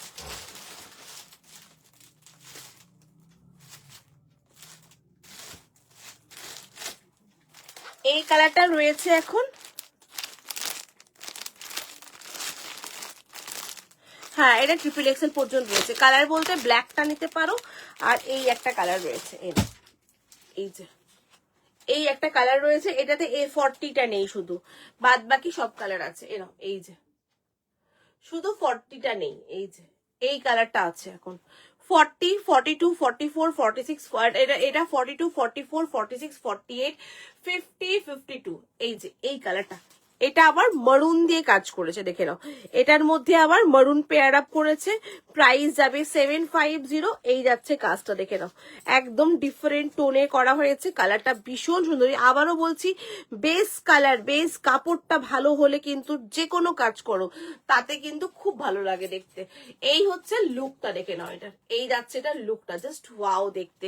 এই কালারটা রয়েছে এখন, হ্যাঁ এটা ট্রিপল এক্সেল পর্যন্ত রয়েছে। কালার বলতে ব্ল্যাকটা নিতে পারো, আর এই একটা কালার রয়েছে, এই যে এই একটা কালার রয়েছে, এটাতে A40টা নেই, শুধু বাদ বাকি সব কালার আছে। এরকম এই যে শুধু 40টা নেই, এই যে এই কালারটা আছে এখন। 40, 42, 44, 46, এটা 42, 44, 46, 48, 50, 52, এই যে এই কালারটা। এটা আবার মারুন দিয়ে কাজ করেছে, দেখে নাও। এটার মধ্যে আবার মারুন পেয়ার আপ করেছে। প্রাইস যাবে 750, এই যাচ্ছে কাজটা, দেখে নাও। একদম ডিফারেন্ট টোনে করা হয়েছে, কালারটা ভীষণ সুন্দর। আবারও বলছি, বেস কালার, বেস কাপড়টা ভালো হলে কিন্তু যে কোনো কাজ করো তাতে কিন্তু খুব ভালো লাগে দেখতে। এই হচ্ছে লুকটা, দেখে নাও এটার, এই যাচ্ছে এটার লুকটা, জাস্ট ওয়াও দেখতে।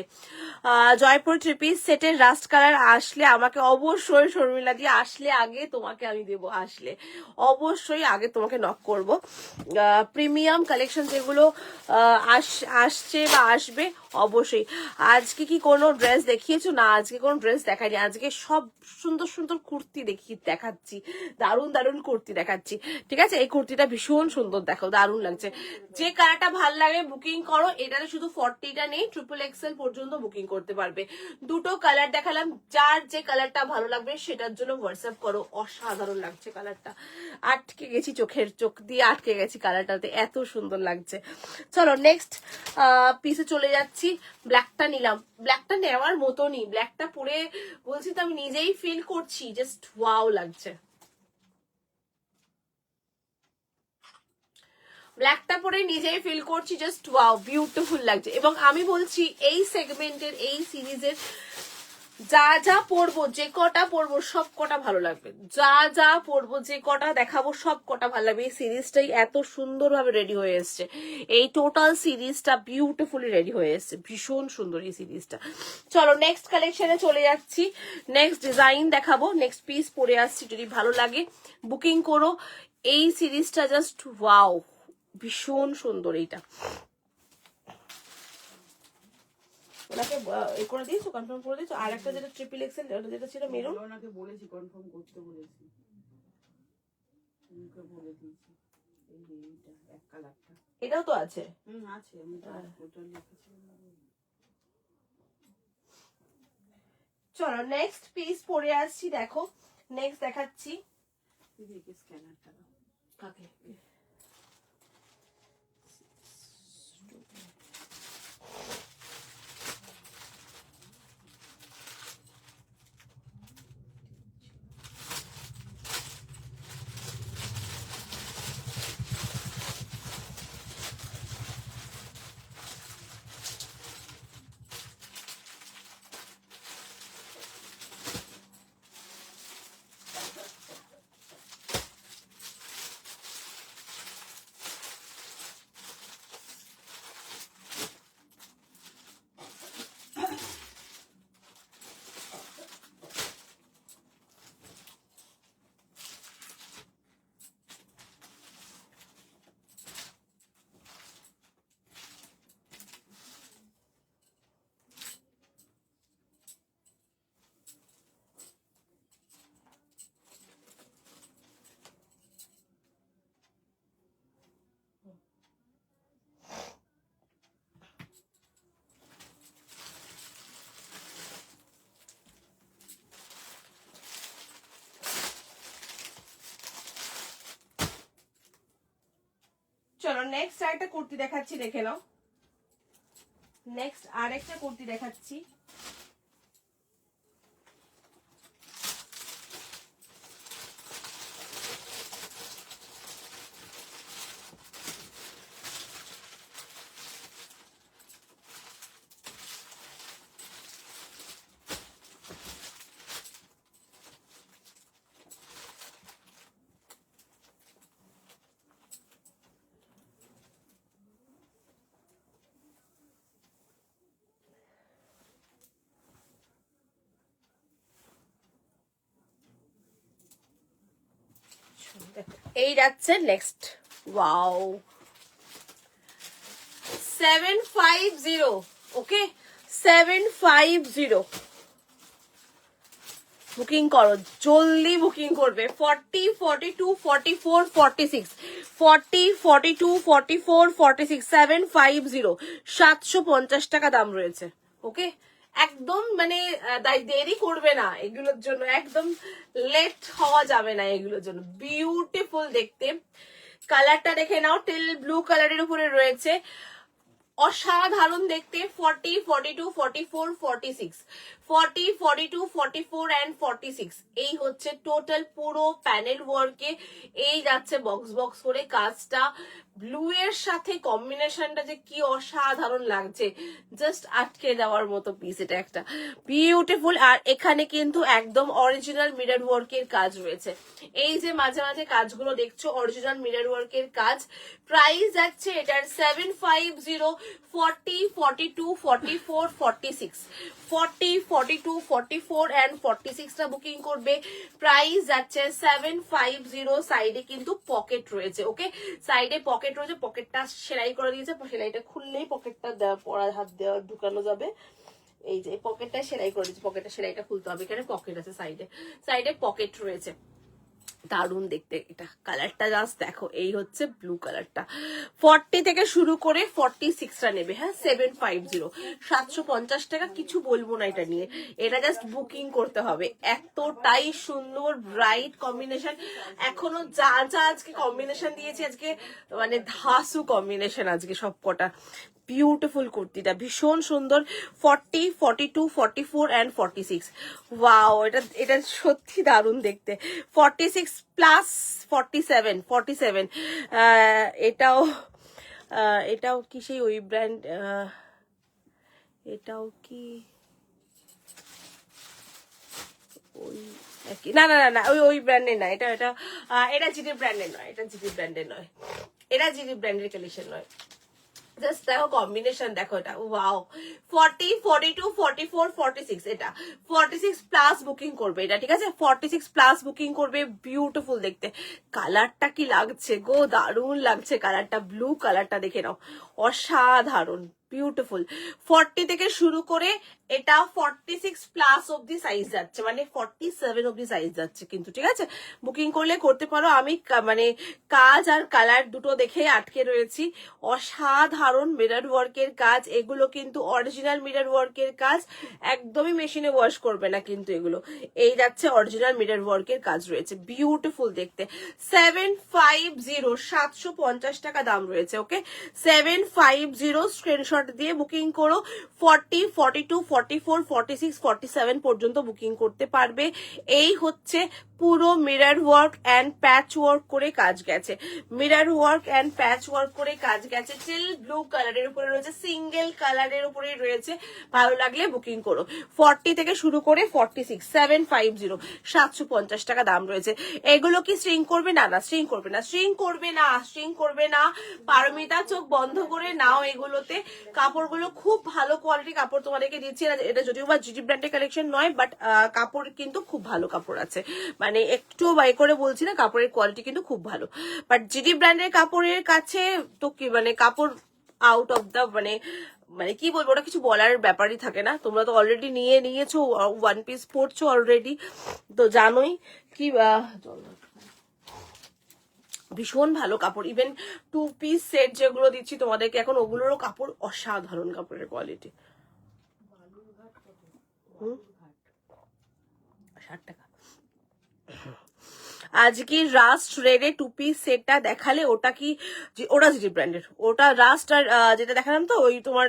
জয়পুর থ্রি পিস সেটের রাস্ট কালার আসলে আমাকে অবশ্যই, শর্মিলা দিয়ে আসলে আগে তোমাকে আমি দেবো, আসলে অবশ্যই আগে তোমাকে নক করব। প্রিমিয়াম কালেকশন যেগুলো আসছে বা আসবে অবশ্যই। আজকে কি কোনো ড্রেস দেখিয়েছো? না, আজকে কোনো ড্রেস দেখাইনি, আজকে সব সুন্দর সুন্দর কুর্তি দেখাচ্ছি, দারুণ দারুণ কুর্তি দেখাচ্ছি। ঠিক আছে, এই কুর্তিটা ভীষণ সুন্দর, দেখো দারুণ লাগছে। যে কালারটা ভাল লাগে বুকিং করো। এটাতে শুধু 40টা নেই, ট্রিপল এক্সেল পর্যন্ত বুকিং করতে পারবে। দুটো কালার দেখালাম, যার যে কালারটা ভালো লাগবে সেটার জন্য হোয়াটসঅ্যাপ করো। অসাধারণ লাগছে কালারটা, আটকে গেছি, চোখ দিয়ে আটকে গেছি কালারটাতে, এত সুন্দর লাগছে। চলো নেক্সট পিসে চলে যাচ্ছি। ব্ল্যাকটা নিলাম, ব্ল্যাকটা নেওয়ার মতনই, ব্ল্যাকটা পরে বলছি তো আমি নিজেই ফিল করছি, জাস্ট ওয়াও লাগছে। ব্ল্যাকটা পরে নিজেই ফিল করছি, জাস্ট ওয়াও, বিউটিফুল লাগছে। এবং আমি বলছি এই সেগমেন্টের, এই সিরিজের যা যা পরবো, যে কটা পরবো সব কটা ভালো লাগবে, যা যা পরবো, যে কটা দেখাবো সব কটা ভালো লাগবে। এই সিরিজটাই এত সুন্দরভাবে রেডি হয়ে এসছে, এই টোটাল সিরিজটা বিউটিফুলি রেডি হয়ে এসছে, ভীষণ সুন্দর এই সিরিজটা। চলো নেক্সট কালেকশনে চলে যাচ্ছি, নেক্সট ডিজাইন দেখাবো, নেক্সট পিস পরে আসছি। যদি ভালো লাগে বুকিং করো। এই সিরিজটা জাস্ট ওয়াও, ভীষণ সুন্দর। এইটা ওনাকে এ করে দিয়েছো, কনফার্ম করে দিয়েছো। আর একটা যেটা ট্রিপল এক্সেল, যেটা ছিল মেরুন, ওনাকে বলেছি কনফার্ম করতে বলেছি, ওনাকে বলে দিয়েছি। এই যে এইটা এক কালারটা, এটাও তো আছে। আছে, আমি তো ওটা লিখেছি। চলো নেক্সট পিস পরে আসছি, দেখো নেক্সট দেখাচ্ছি। দিদিকে স্ক্যানারটা দাও। কাকে? চলো নেক্সট আরেকটা কুর্তি দেখাচ্ছি, দেখে নাও। নেক্সট আরেকটা কুর্তি দেখাচ্ছি, এই যাচ্ছে নেক্সট। ওয়াও, 750, ওকে 750 বুকিং করো, জলদি বুকিং করবে। 40, 42, 44, 46, 40, 42, 44, 46, 750, 750 টাকা দাম রয়েছে। ওকে, একদম মানে দেরি করবে না এগুলোর জন্য, একদম লেট হওয়া যাবে না এগুলোর জন্য। বিউটিফুল দেখতে, কালারটা দেখে নাও, টিল ব্লু কালারের উপরে রয়েছে, অসাধারণ দেখতে। 40, 42, 44, 46, 40, 42, 44 and 46, এই হচ্ছে টোটাল পুরো প্যানেল ওয়ার্কে। এই যাচ্ছে বক্স বক্স করে কাজটা, ব্লু এর সাথে কম্বিনেশনটা যে কি অসাধারণ লাগছে, জাস্ট আটকে যাওয়ার মতো পিস। এটা একটা বিউটিফুল। আর এখানে কিন্তু একদম অরিজিনাল মিরর ওয়ার্কের কাজ রয়েছে। এই যে মাঝে মাঝে কাজগুলো দেখছো অরিজিনাল মিরর ওয়ার্কের কাজ। প্রাইস যাচ্ছে এটার 750, 40, 42, 44, 46, 40, 42, 44 and 46 টা বুকিং করবে। প্রাইস যাচ্ছে 750। সাইডে কিন্তু পকেট রয়েছে, ওকে সাইডে পকেট রয়েছে, পকেটটা সেলাই করে দিয়েছে, সেলাইটা খুললেই পকেটটা পরা হাত দেওয়া ঢুকানো যাবে। এই যে পকেটটা সেলাই করে দিয়েছে, পকেটটা সেলাইটা খুলতে হবে, এখানে পকেট আছে, সাইডে সাইডে পকেট রয়েছে। দারুণ দেখতে এটা, কালারটা জাস্ট দেখো, এই হচ্ছে ব্লু কালারটা। 40 থেকে শুরু করে 46 টা নেবে, হ্যাঁ 750, 750 টাকা, কিছু বলবো না এটা নিয়ে। এটা জাস্ট বুকিং করতে হবে, এতটাই সুন্দর ব্রাইট কম্বিনেশন। এখনো যা যা আজকে কম্বিনেশন দিয়েছি, আজকে মানে ধাসু কম্বিনেশন আজকে সব কটা। বিউটিফুল কুর্তিটা ভীষণ সুন্দর। 40, 42, 44 and 46, ওয়াও, এটা সত্যি দারুণ দেখতে। 46 প্লাস 47, 47, এটাও এটাও কি সেই ওই ব্র্যান্ড, এটাও কি ওই না না না না, ওই ব্র্যান্ডের না, এটা এটা এটা জিডি ব্র্যান্ডের নয়, এটা জিডি ব্র্যান্ডের নয়, এটা জিডি ব্র্যান্ডের কালেকশন নয়। জাস্ট দেখো কম্বিনেশন দেখো, এটা ওয়াও। 40, 42, 44, 46, এটা 46 প্লাস বুকিং করবে এটা, ঠিক আছে 46 প্লাস বুকিং করবে। বিউটিফুল দেখতে, কালারটা কি লাগছে গো, দারুণ লাগছে কালারটা, ব্লু কালারটা দেখে নাও, অসাধারণ বিউটিফুল। 40 থেকে শুরু করে এটা 46 প্লাস অব্দি সাইজ যাচ্ছে, মানে 47 অব্দি সাইজ যাচ্ছে কিন্তু, ঠিক আছে বুকিং করলে করতে পারো। আমি মানে কাজ আর কালার দুটো দেখে আটকে রয়েছি। অসাধারণ মিরর ওয়ার্কের কাজ, এগুলো কিন্তু অরিজিনাল মিরর ওয়ার্কের কাজ, একদমই মেশিনে ওয়াশ করবে না কিন্তু এগুলো। এই যাচ্ছে অরিজিনাল মিরর ওয়ার্কের কাজ রয়েছে, বিউটিফুল দেখতে। 750, 750 টাকা দাম রয়েছে, ওকে 750 স্ক্রিনশট দিয়ে বুকিং করো। 40, 42, 44, 46, 47 পর্যন্ত বুকিং করতে পারবে। এই হচ্ছে পুরো mirror work and patch work করে কাজ গেছে, mirror work and patch work করে কাজ গেছে। টিল ব্লু কালারের উপরে রয়েছে, সিঙ্গেল কালারের উপরে রয়েছে, ভালো লাগলে বুকিং করো। 40 থেকে শুরু করে 46, 750, 750 টাকা দাম রয়েছে। এগুলো কি স্ট্রিং করবে? না না, স্ট্রিং করবে না, স্ট্রিং করবে না, স্ট্রিং করবে না। পারমিতা চোখ বন্ধ করে নাও এগুলোতে। কাপড়গুলো খুব ভালো কোয়ালিটি কাপড় তোমাদেরকে দিচ্ছি। এটা যদিও বা জিজি ব্র্যান্ডের কালেকশন নয়, বাট কাপড় কিন্তু খুব ভালো কাপড় আছে, মানে একটু বাই করে বলছি না, কাপড়ের কোয়ালিটি কিন্তু খুব ভালো। বাট জিডি ব্র্যান্ডের কাপড়ের কাছে তো কি মানে কাপড় আউট অফ দা মানে মানে কি বলবো, ওটা কিছু বলার ব্যাপারই থাকে না। তোমরা তো অলরেডি নিয়েছো, ওয়ান পিস পরছো অলরেডি, তো জানোই কি ভীষণ ভালো কাপড়। ইভেন 2 পিস সেট যেগুলো দিচ্ছি তোমাদেরকে এখন, ওগুলোরও কাপড় অসাধারণ, কাপড়ের কোয়ালিটি। 60 টাকা। আজকে রাস্ট রেডে 2 পিস সেটটা দেখালে, ওটা কি ওটা জিডি ব্র্যান্ডের, ওটা রাস্ট। আর যেটা দেখালাম তো ওই তোমার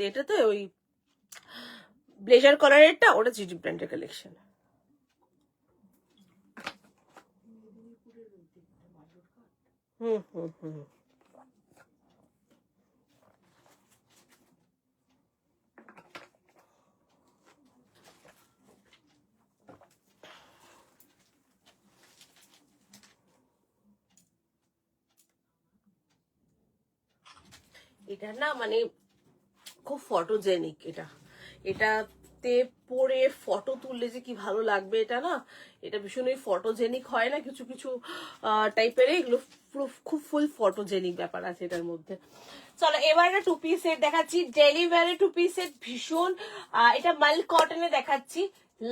এটাতে ওই ব্লেজার কালারেরটা, ওটা জিডি ব্র্যান্ডের কালেকশন। হুম হুম হুম এটা না মানে খুব ফটোজেনিক, এটা এটা তে পরে ফটো তুললে যে কি ভালো লাগবে, এটা না, এটা ভীষণই ফটোজেনিক হয় না কিছু কিছু টাইপের, এগুলো পুরো খুব ফুল ফটোজেনিক ব্যাপার আছে এটার মধ্যে। চলো এবার একটা টু পিস সেট দেখাচ্ছি, ডেলি ওয়্যারে টু পিস সেট, ভীষণ এটা মাল কটনে দেখাচ্ছি,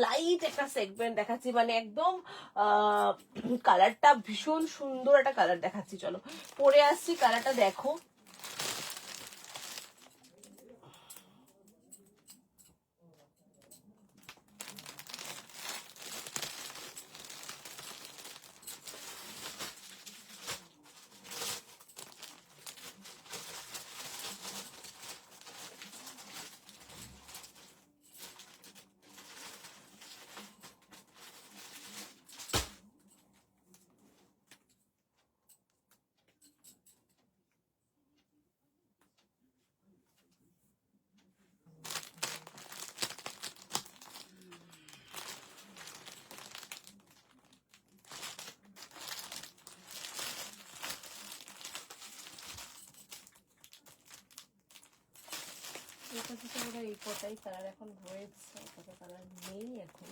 লাইট একটা সেগমেন্ট দেখাচ্ছি, মানে একদম কালারটা ভীষণ সুন্দর একটা কালার দেখাচ্ছি। চলো পরে আসছি, কালারটা দেখো, এটা থেকে ওরা এই কটাই কালার এখন হয়েছে, কত কালার নেই এখন।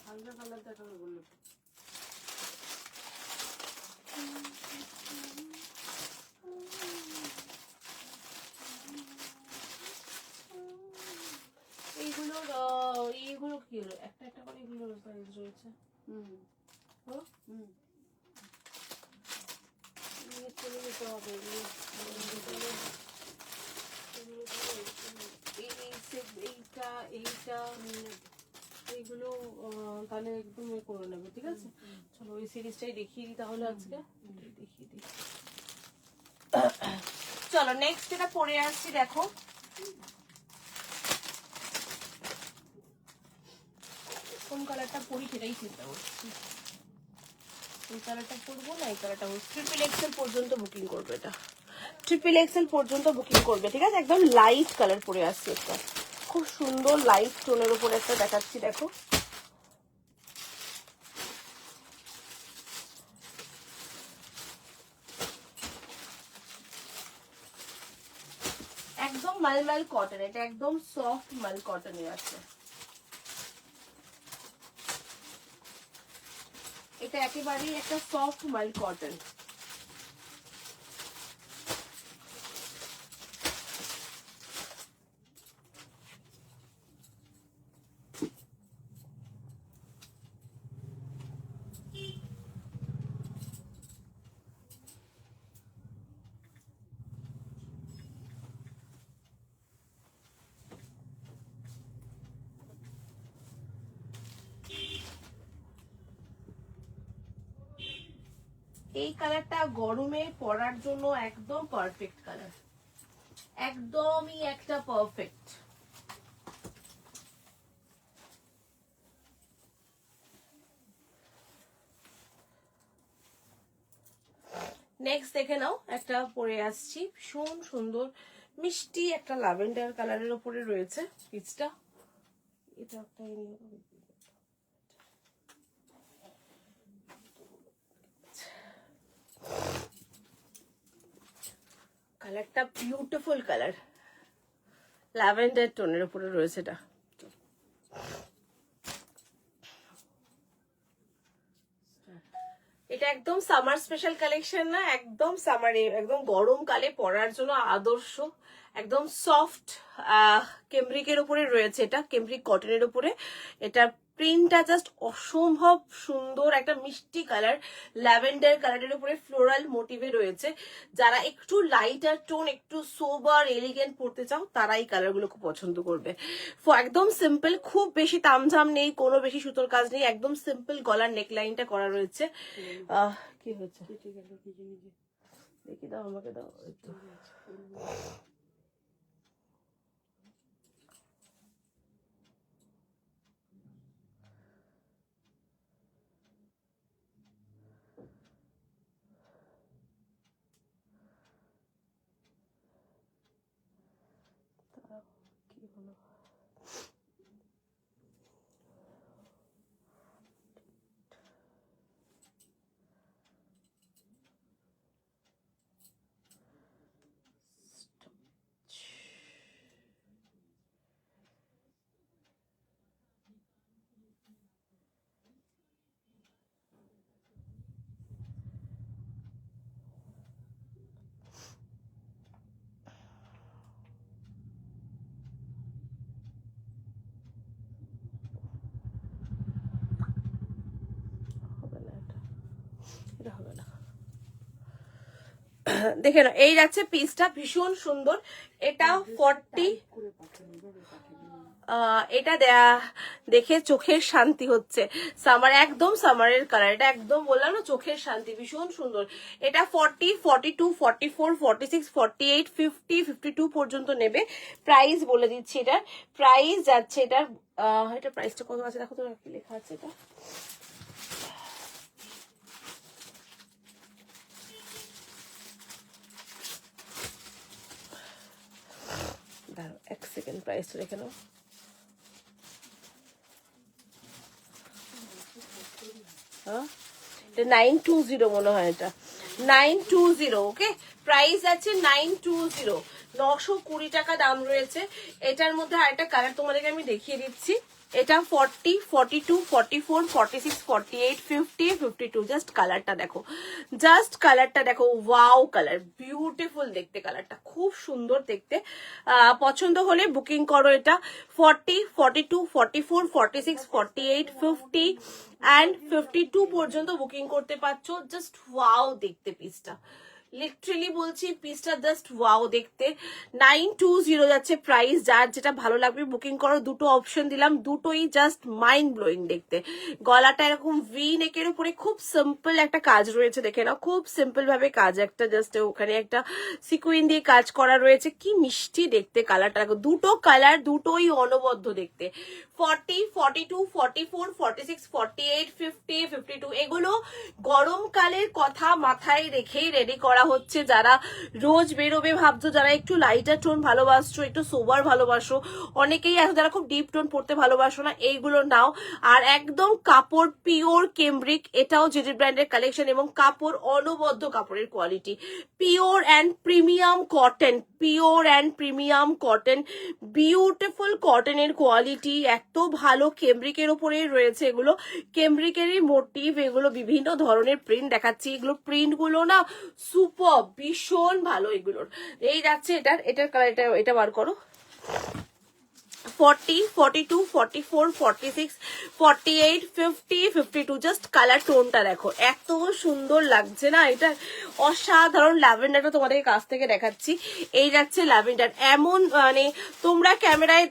হালকা কালার দেখাবে বললো তো। এইগুলোর এইগুলো কি হলো, একটা একটা করে এগুলোর সাইজ রয়েছে। হুম হুম, হুম নিয়ে চলে যেতে হবে এগুলো। এইটা এইটা এইগুলো তাহলে একদম এ করে নেবে, ঠিক আছে। চলো ওই সিরিজটাই দেখিয়ে দিই তাহলে আজকে, এটাই দেখিয়ে দিই। চলো নেক্সট এটা পরে আসছি, দেখো কোন কালারটা পরি সেটাই চিন্তা করছি, এই কালারটা পরবো না এই কালারটা পরবো। ট্রিপল এক্সেল পর্যন্ত বুকিং করবে, এটা ট্রিপল এক্সেল পর্যন্ত বুকিং করবে, ঠিক আছে। একদম লাইট কালার পরে আসছে, একটা খুব সুন্দর লাইট টোনের উপরে একটা দেখাচ্ছি, দেখো একদম মালমাল কটন, এটা একদম সফট মাল কটনে আছে, এটা একেবারেই একটা সফট মাল কটন। এই কালারটা গরমে পরার জন্য একদম পারফেক্ট কালার, একদমই একটা পারফেক্ট। নেক্সট দেখে নাও, একটা পরে আসছি, ভীষণ সুন্দর মিষ্টি একটা ল্যাভেন্ডার কালারের উপরে রয়েছে পিসটা, এটা একটা কালারটা বিউটিফুল কালার, ল্যাভেন্ডার টোনের উপরে রয়েছে এটা। এটা একদম সামার স্পেশাল কালেকশন না, একদম সামারে, একদম গরমকালে পরার জন্য আদর্শ, একদম সফট কেমব্রিকের উপরে রয়েছে এটা, কেমব্রিক কটনের উপরে। এটা প্রিন্টটা জাস্ট অসম্ভব সুন্দর, একটা মিষ্টি কালার, ল্যাভেন্ডার কালারের উপরে ফ্লোরাল মোটিভে রয়েছে। যারা একটু লাইটার টোন, একটু সোবার এলিগেন্ট পড়তে চাও তারা এই কালারগুলো খুব পছন্দ করবে। একদম সিম্পল, খুব বেশি তামঝাম নেই, কোনো বেশি সুতোর কাজ নেই, একদম সিম্পল গলার নেকলাইনটা করা রয়েছে। কি হচ্ছে কেটে গেল কি জিনিস দেখি দাও, আমাকে দাও একটু। কি হলো? হবে না এটা, এটা হবে না। দেখে না, এই যাচ্ছে পিসটা, ভীষণ সুন্দর। এটা 40, করে পাঠানো এভাবে পাঠানো এটা দেখে চোখের শান্তি হচ্ছে। সামার, একদম সামারের কালার, এটা একদম বললাম না চোখের শান্তি, ভীষণ সুন্দর। এটা 40, 42, 44, 46, 48, 50, 52 পর্যন্ত নেবে। প্রাইস বলে দিচ্ছি, এটার প্রাইস যাচ্ছে, এটার এটা প্রাইসটা কত আছে দেখো তো, কি লেখা আছে এটা। দাঁড়াও এক সেকেন্ড, প্রাইসটা দেখে নাও। হ্যাঁ, 920 মনে হয়, এটা 920। ওকে, প্রাইস আছে 920, 920 টাকা দাম রয়েছে। এটার মধ্যে আরেকটা কালার তোমাদেরকে আমি দেখিয়ে দিচ্ছি। এটা 40, 42, 44, 46, 48, 50, 52। জাস্ট কালারটা দেখো, জাস্ট কালারটা দেখো, ওয়াও কালার, বিউটিফুল দেখতে, কালারটা খুব সুন্দর দেখতে। পছন্দ হলে বুকিং করো এটা। 40, 42, 44, 46, 48, 50 অ্যান্ড 52 পর্যন্ত বুকিং করতে পারছো। জাস্ট ওয়াও দেখতে পিসটা, লিটারালি বলছি পিসটা জাস্ট ওয়াও দেখতে। 920 যাচ্ছে প্রাইস। যার যেটা ভালো লাগবে বুকিং করো। দুটো অপশন দিলাম, দুটোই জাস্ট মাইন্ড ব্লোয়িং দেখতে। গলাটা এরকম ভি নেকের উপরে খুব সিম্পল একটা কাজ রয়েছে, দেখে নাও, খুব সিম্পল ভাবে কাজ, একটা জাস্ট ওখানে একটা সিকুইন দিয়ে কাজ করা রয়েছে। কি মিষ্টি দেখতে কালারটা, দুটো কালার দুটোই অনবদ্য দেখতে। 40, 42, 44, 46, 48, 50, 52 এগুলো গরমকালের কথা মাথায় রেখেই রেডি করা হচ্ছে। যারা রোজ বেরোবে ভাবছো, যারা একটু লাইটার টোন ভালোবাসছো, একটু সোবার ভালোবাসো, অনেকেই আছে যারা খুব ডিপ টোন পড়তে ভালোবাসো না, এইগুলো নাও। আর একদম কাপড় পিওর কেমব্রিক, এটাও জেডি ব্র্যান্ডের কালেকশন এবং কাপড় অনবদ্য কাপড়ের quality, pure and premium cotton, pure and premium cotton, beautiful কটনের কোয়ালিটি, এত ভালো কেমব্রিকের উপরে রয়েছে। এগুলো কেমব্রিকেরই মোটিভ, এগুলো বিভিন্ন ধরনের প্রিন্ট দেখাচ্ছি, এগুলো প্রিন্ট গুলো না সুপার, ভীষণ ভালো এগুলোর। এই যাচ্ছে এটার কালার, এটা বার করো। 40, 42, 44, 46, 48, 50, 52। জাস্ট কালার টোনটা দেখো, এত সুন্দর লাগছে না, এটা অসাধারণ। ল্যাভেন্ডারটা তোমাদের কাছ থেকে দেখাচ্ছি। এই যাচ্ছে ল্যাভেন্ডার, এমন মানে তোমরা ক্যামেরায়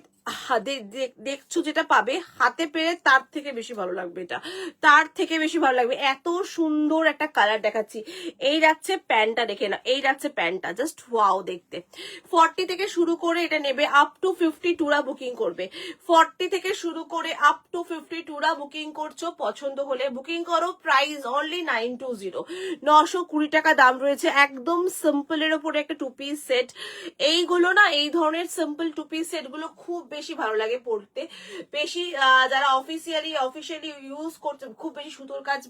দেখছো যেটা পাবে, হাতে পেরে তার থেকে বেশি ভালো লাগবে, এটা তার থেকে বেশি ভালো লাগবে। এত সুন্দর একটা কালার দেখাচ্ছি। এই যাচ্ছে প্যান্টটা, দেখে না, এই যাচ্ছে প্যান্টটা, জাস্ট ওয়াও দেখতে। 40 থেকে শুরু করে এটা নেবে আপ টু 52 রা বুকিং করবে। 40 থেকে শুরু করে আপ টু 52 রা বুকিং করছো। পছন্দ হলে বুকিং করো। প্রাইস অনলি 920, 920 টাকা দাম রয়েছে। একদম সিম্পলের উপরে একটা টু পিস সেট। এইগুলো না, এই ধরনের সিম্পল টু পিস সেট গুলো খুব বেশি ভালো লাগে পরতে, বেশি যারা অফিসিয়ালি ইউজ করতে খুব বেশি সুতোর কাজ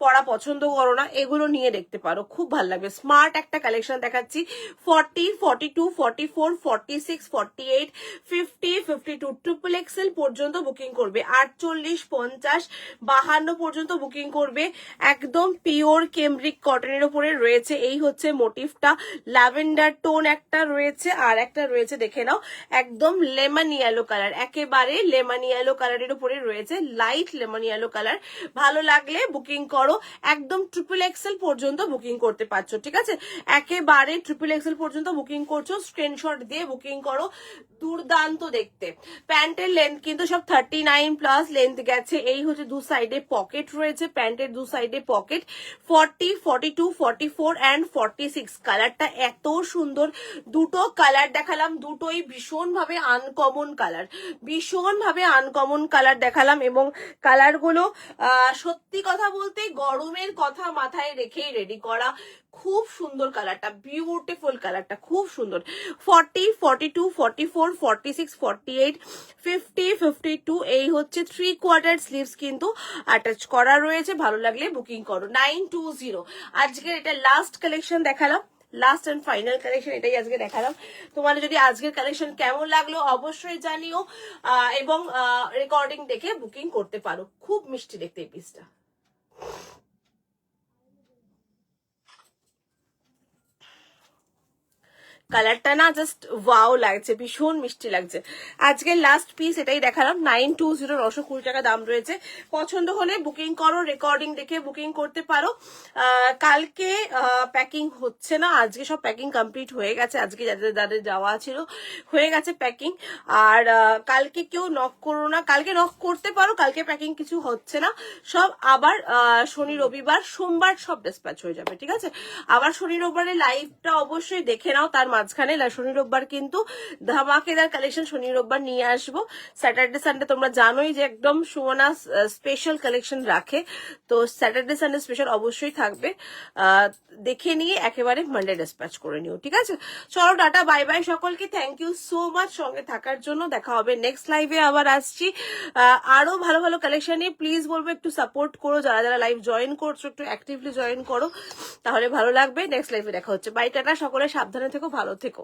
পরা পছন্দ করো না, এগুলো নিয়ে দেখতে পারো, খুব ভালো লাগবে। স্মার্ট একটা কালেকশন দেখাচ্ছি। 40, 42, 44, 46, 48, 50, 52 ট্রিপল এক্সেল পর্যন্ত বুকিং করবে। 48, 50, 52 পর্যন্ত বুকিং করবে। একদম পিওর কেমব্রিক কটনের উপরে রয়েছে। এই হচ্ছে মোটিভটা, ল্যাভেন্ডার টোন একটা রয়েছে, আর একটা রয়েছে দেখে নাও একদম লেমন ইয়েলো কালার, একেবারে লেমন ইয়েলো কালারের উপরে রয়েছে, লাইট লেমন ইয়েলো কালার। ভালো লাগলে বুকিং করো। একদম ট্রিপল এক্সেল পর্যন্ত বুকিং করতে পারছো, ঠিক আছে? একেবারে ট্রিপল এক্সেল পর্যন্ত বুকিং করছো, স্ক্রিনশট দিয়ে বুকিং করো। দুর্দান্ত দেখতে। প্যান্টের লেন্থ কিন্তু সব 39 প্লাস লেন্থ গেছে। এই হচ্ছে দু সাইডে পকেট রয়েছে, প্যান্টের দু সাইডে পকেট। 40, 42, 44 অ্যান্ড 46 কালারটা এত সুন্দর। দুটো কালার দেখালাম, দুটোই ভীষণভাবে আনকমন কালার, ভীষণভাবে আনকমন কালার দেখালাম, এবং কালারগুলো সত্যি কথা বলতে গরমের কথা মাথায় রেখেই রেডি করা। খুব সুন্দর কালারটা, বিউটিফুল কালারটা, খুব সুন্দর। 40, 42, 44, 46, 48, 50, 52 এই হচ্ছে 3/4 স্লিভস কিন্তু অ্যাটাচ করা রয়েছে। ভালো লাগলে বুকিং করো। 920 আজকের এটা লাস্ট কালেকশন দেখালাম, লাস্ট এন্ড ফাইনাল কালেকশন এটাই আজকে দেখালাম। তোমার যদি আজকের কালেকশন কেমন লাগলো অবশ্যই জানিও, এবং রেকর্ডিং দেখে বুকিং করতে পারো। খুব মিষ্টি দেখতে এই পিসটা। কালারটা না জাস্ট ওয়াও লাগছে, ভীষণ মিষ্টি লাগছে। আজকের লাস্ট পিস এটাই দেখালাম। 920, 920 টাকা দাম রয়েছে। পছন্দ হলে বুকিং করো, রেকর্ডিং দেখে বুকিং করতে পারো। কালকে প্যাকিং হচ্ছে না, আজকে সব প্যাকিং কমপ্লিট হয়ে গেছে। আজকে যাদের যাওয়া ছিল হয়ে গেছে প্যাকিং। আর কালকে কেউ নক করো না, কালকে নক করতে পারো, কালকে প্যাকিং কিছু হচ্ছে না। সব আবার শনি রবিবার সোমবার সব ডিসপ্যাচ হয়ে যাবে, ঠিক আছে? আবার শনি রবিবারের লাইভটা অবশ্যই দেখে নাও। তার মাঝখানে শনি রোববার কিন্তু ধামাকেদার কালেকশন শনি রোববার নিয়ে আসবো। স্যাটারডে সানডে তোমরা জানোই যে একদম সুমনা স্পেশাল কালেকশন রাখে, তো স্যাটারডে সানডে স্পেশাল অবশ্যই থাকবে। দেখে নিয়ে একেবারে মানডে ডিসপ্যাচ করে নিও, ঠিক আছে? চলো টাটা, বাই বাই সকলকে। থ্যাংক ইউ সো মাচ সঙ্গে থাকার জন্য। দেখা হবে নেক্সট লাইভে, আবার আসছি আরো ভালো ভালো কালেকশন নিয়ে। প্লিজ বলবো একটু সাপোর্ট করো, যারা যারা লাইভ জয়েন করছো একটু অ্যাক্টিভলি জয়েন করো, তাহলে ভালো লাগবে। নেক্সট লাইভে দেখা হচ্ছে। বাই টাটা, সকলে সাবধানে থেকো, ভালো থেকো।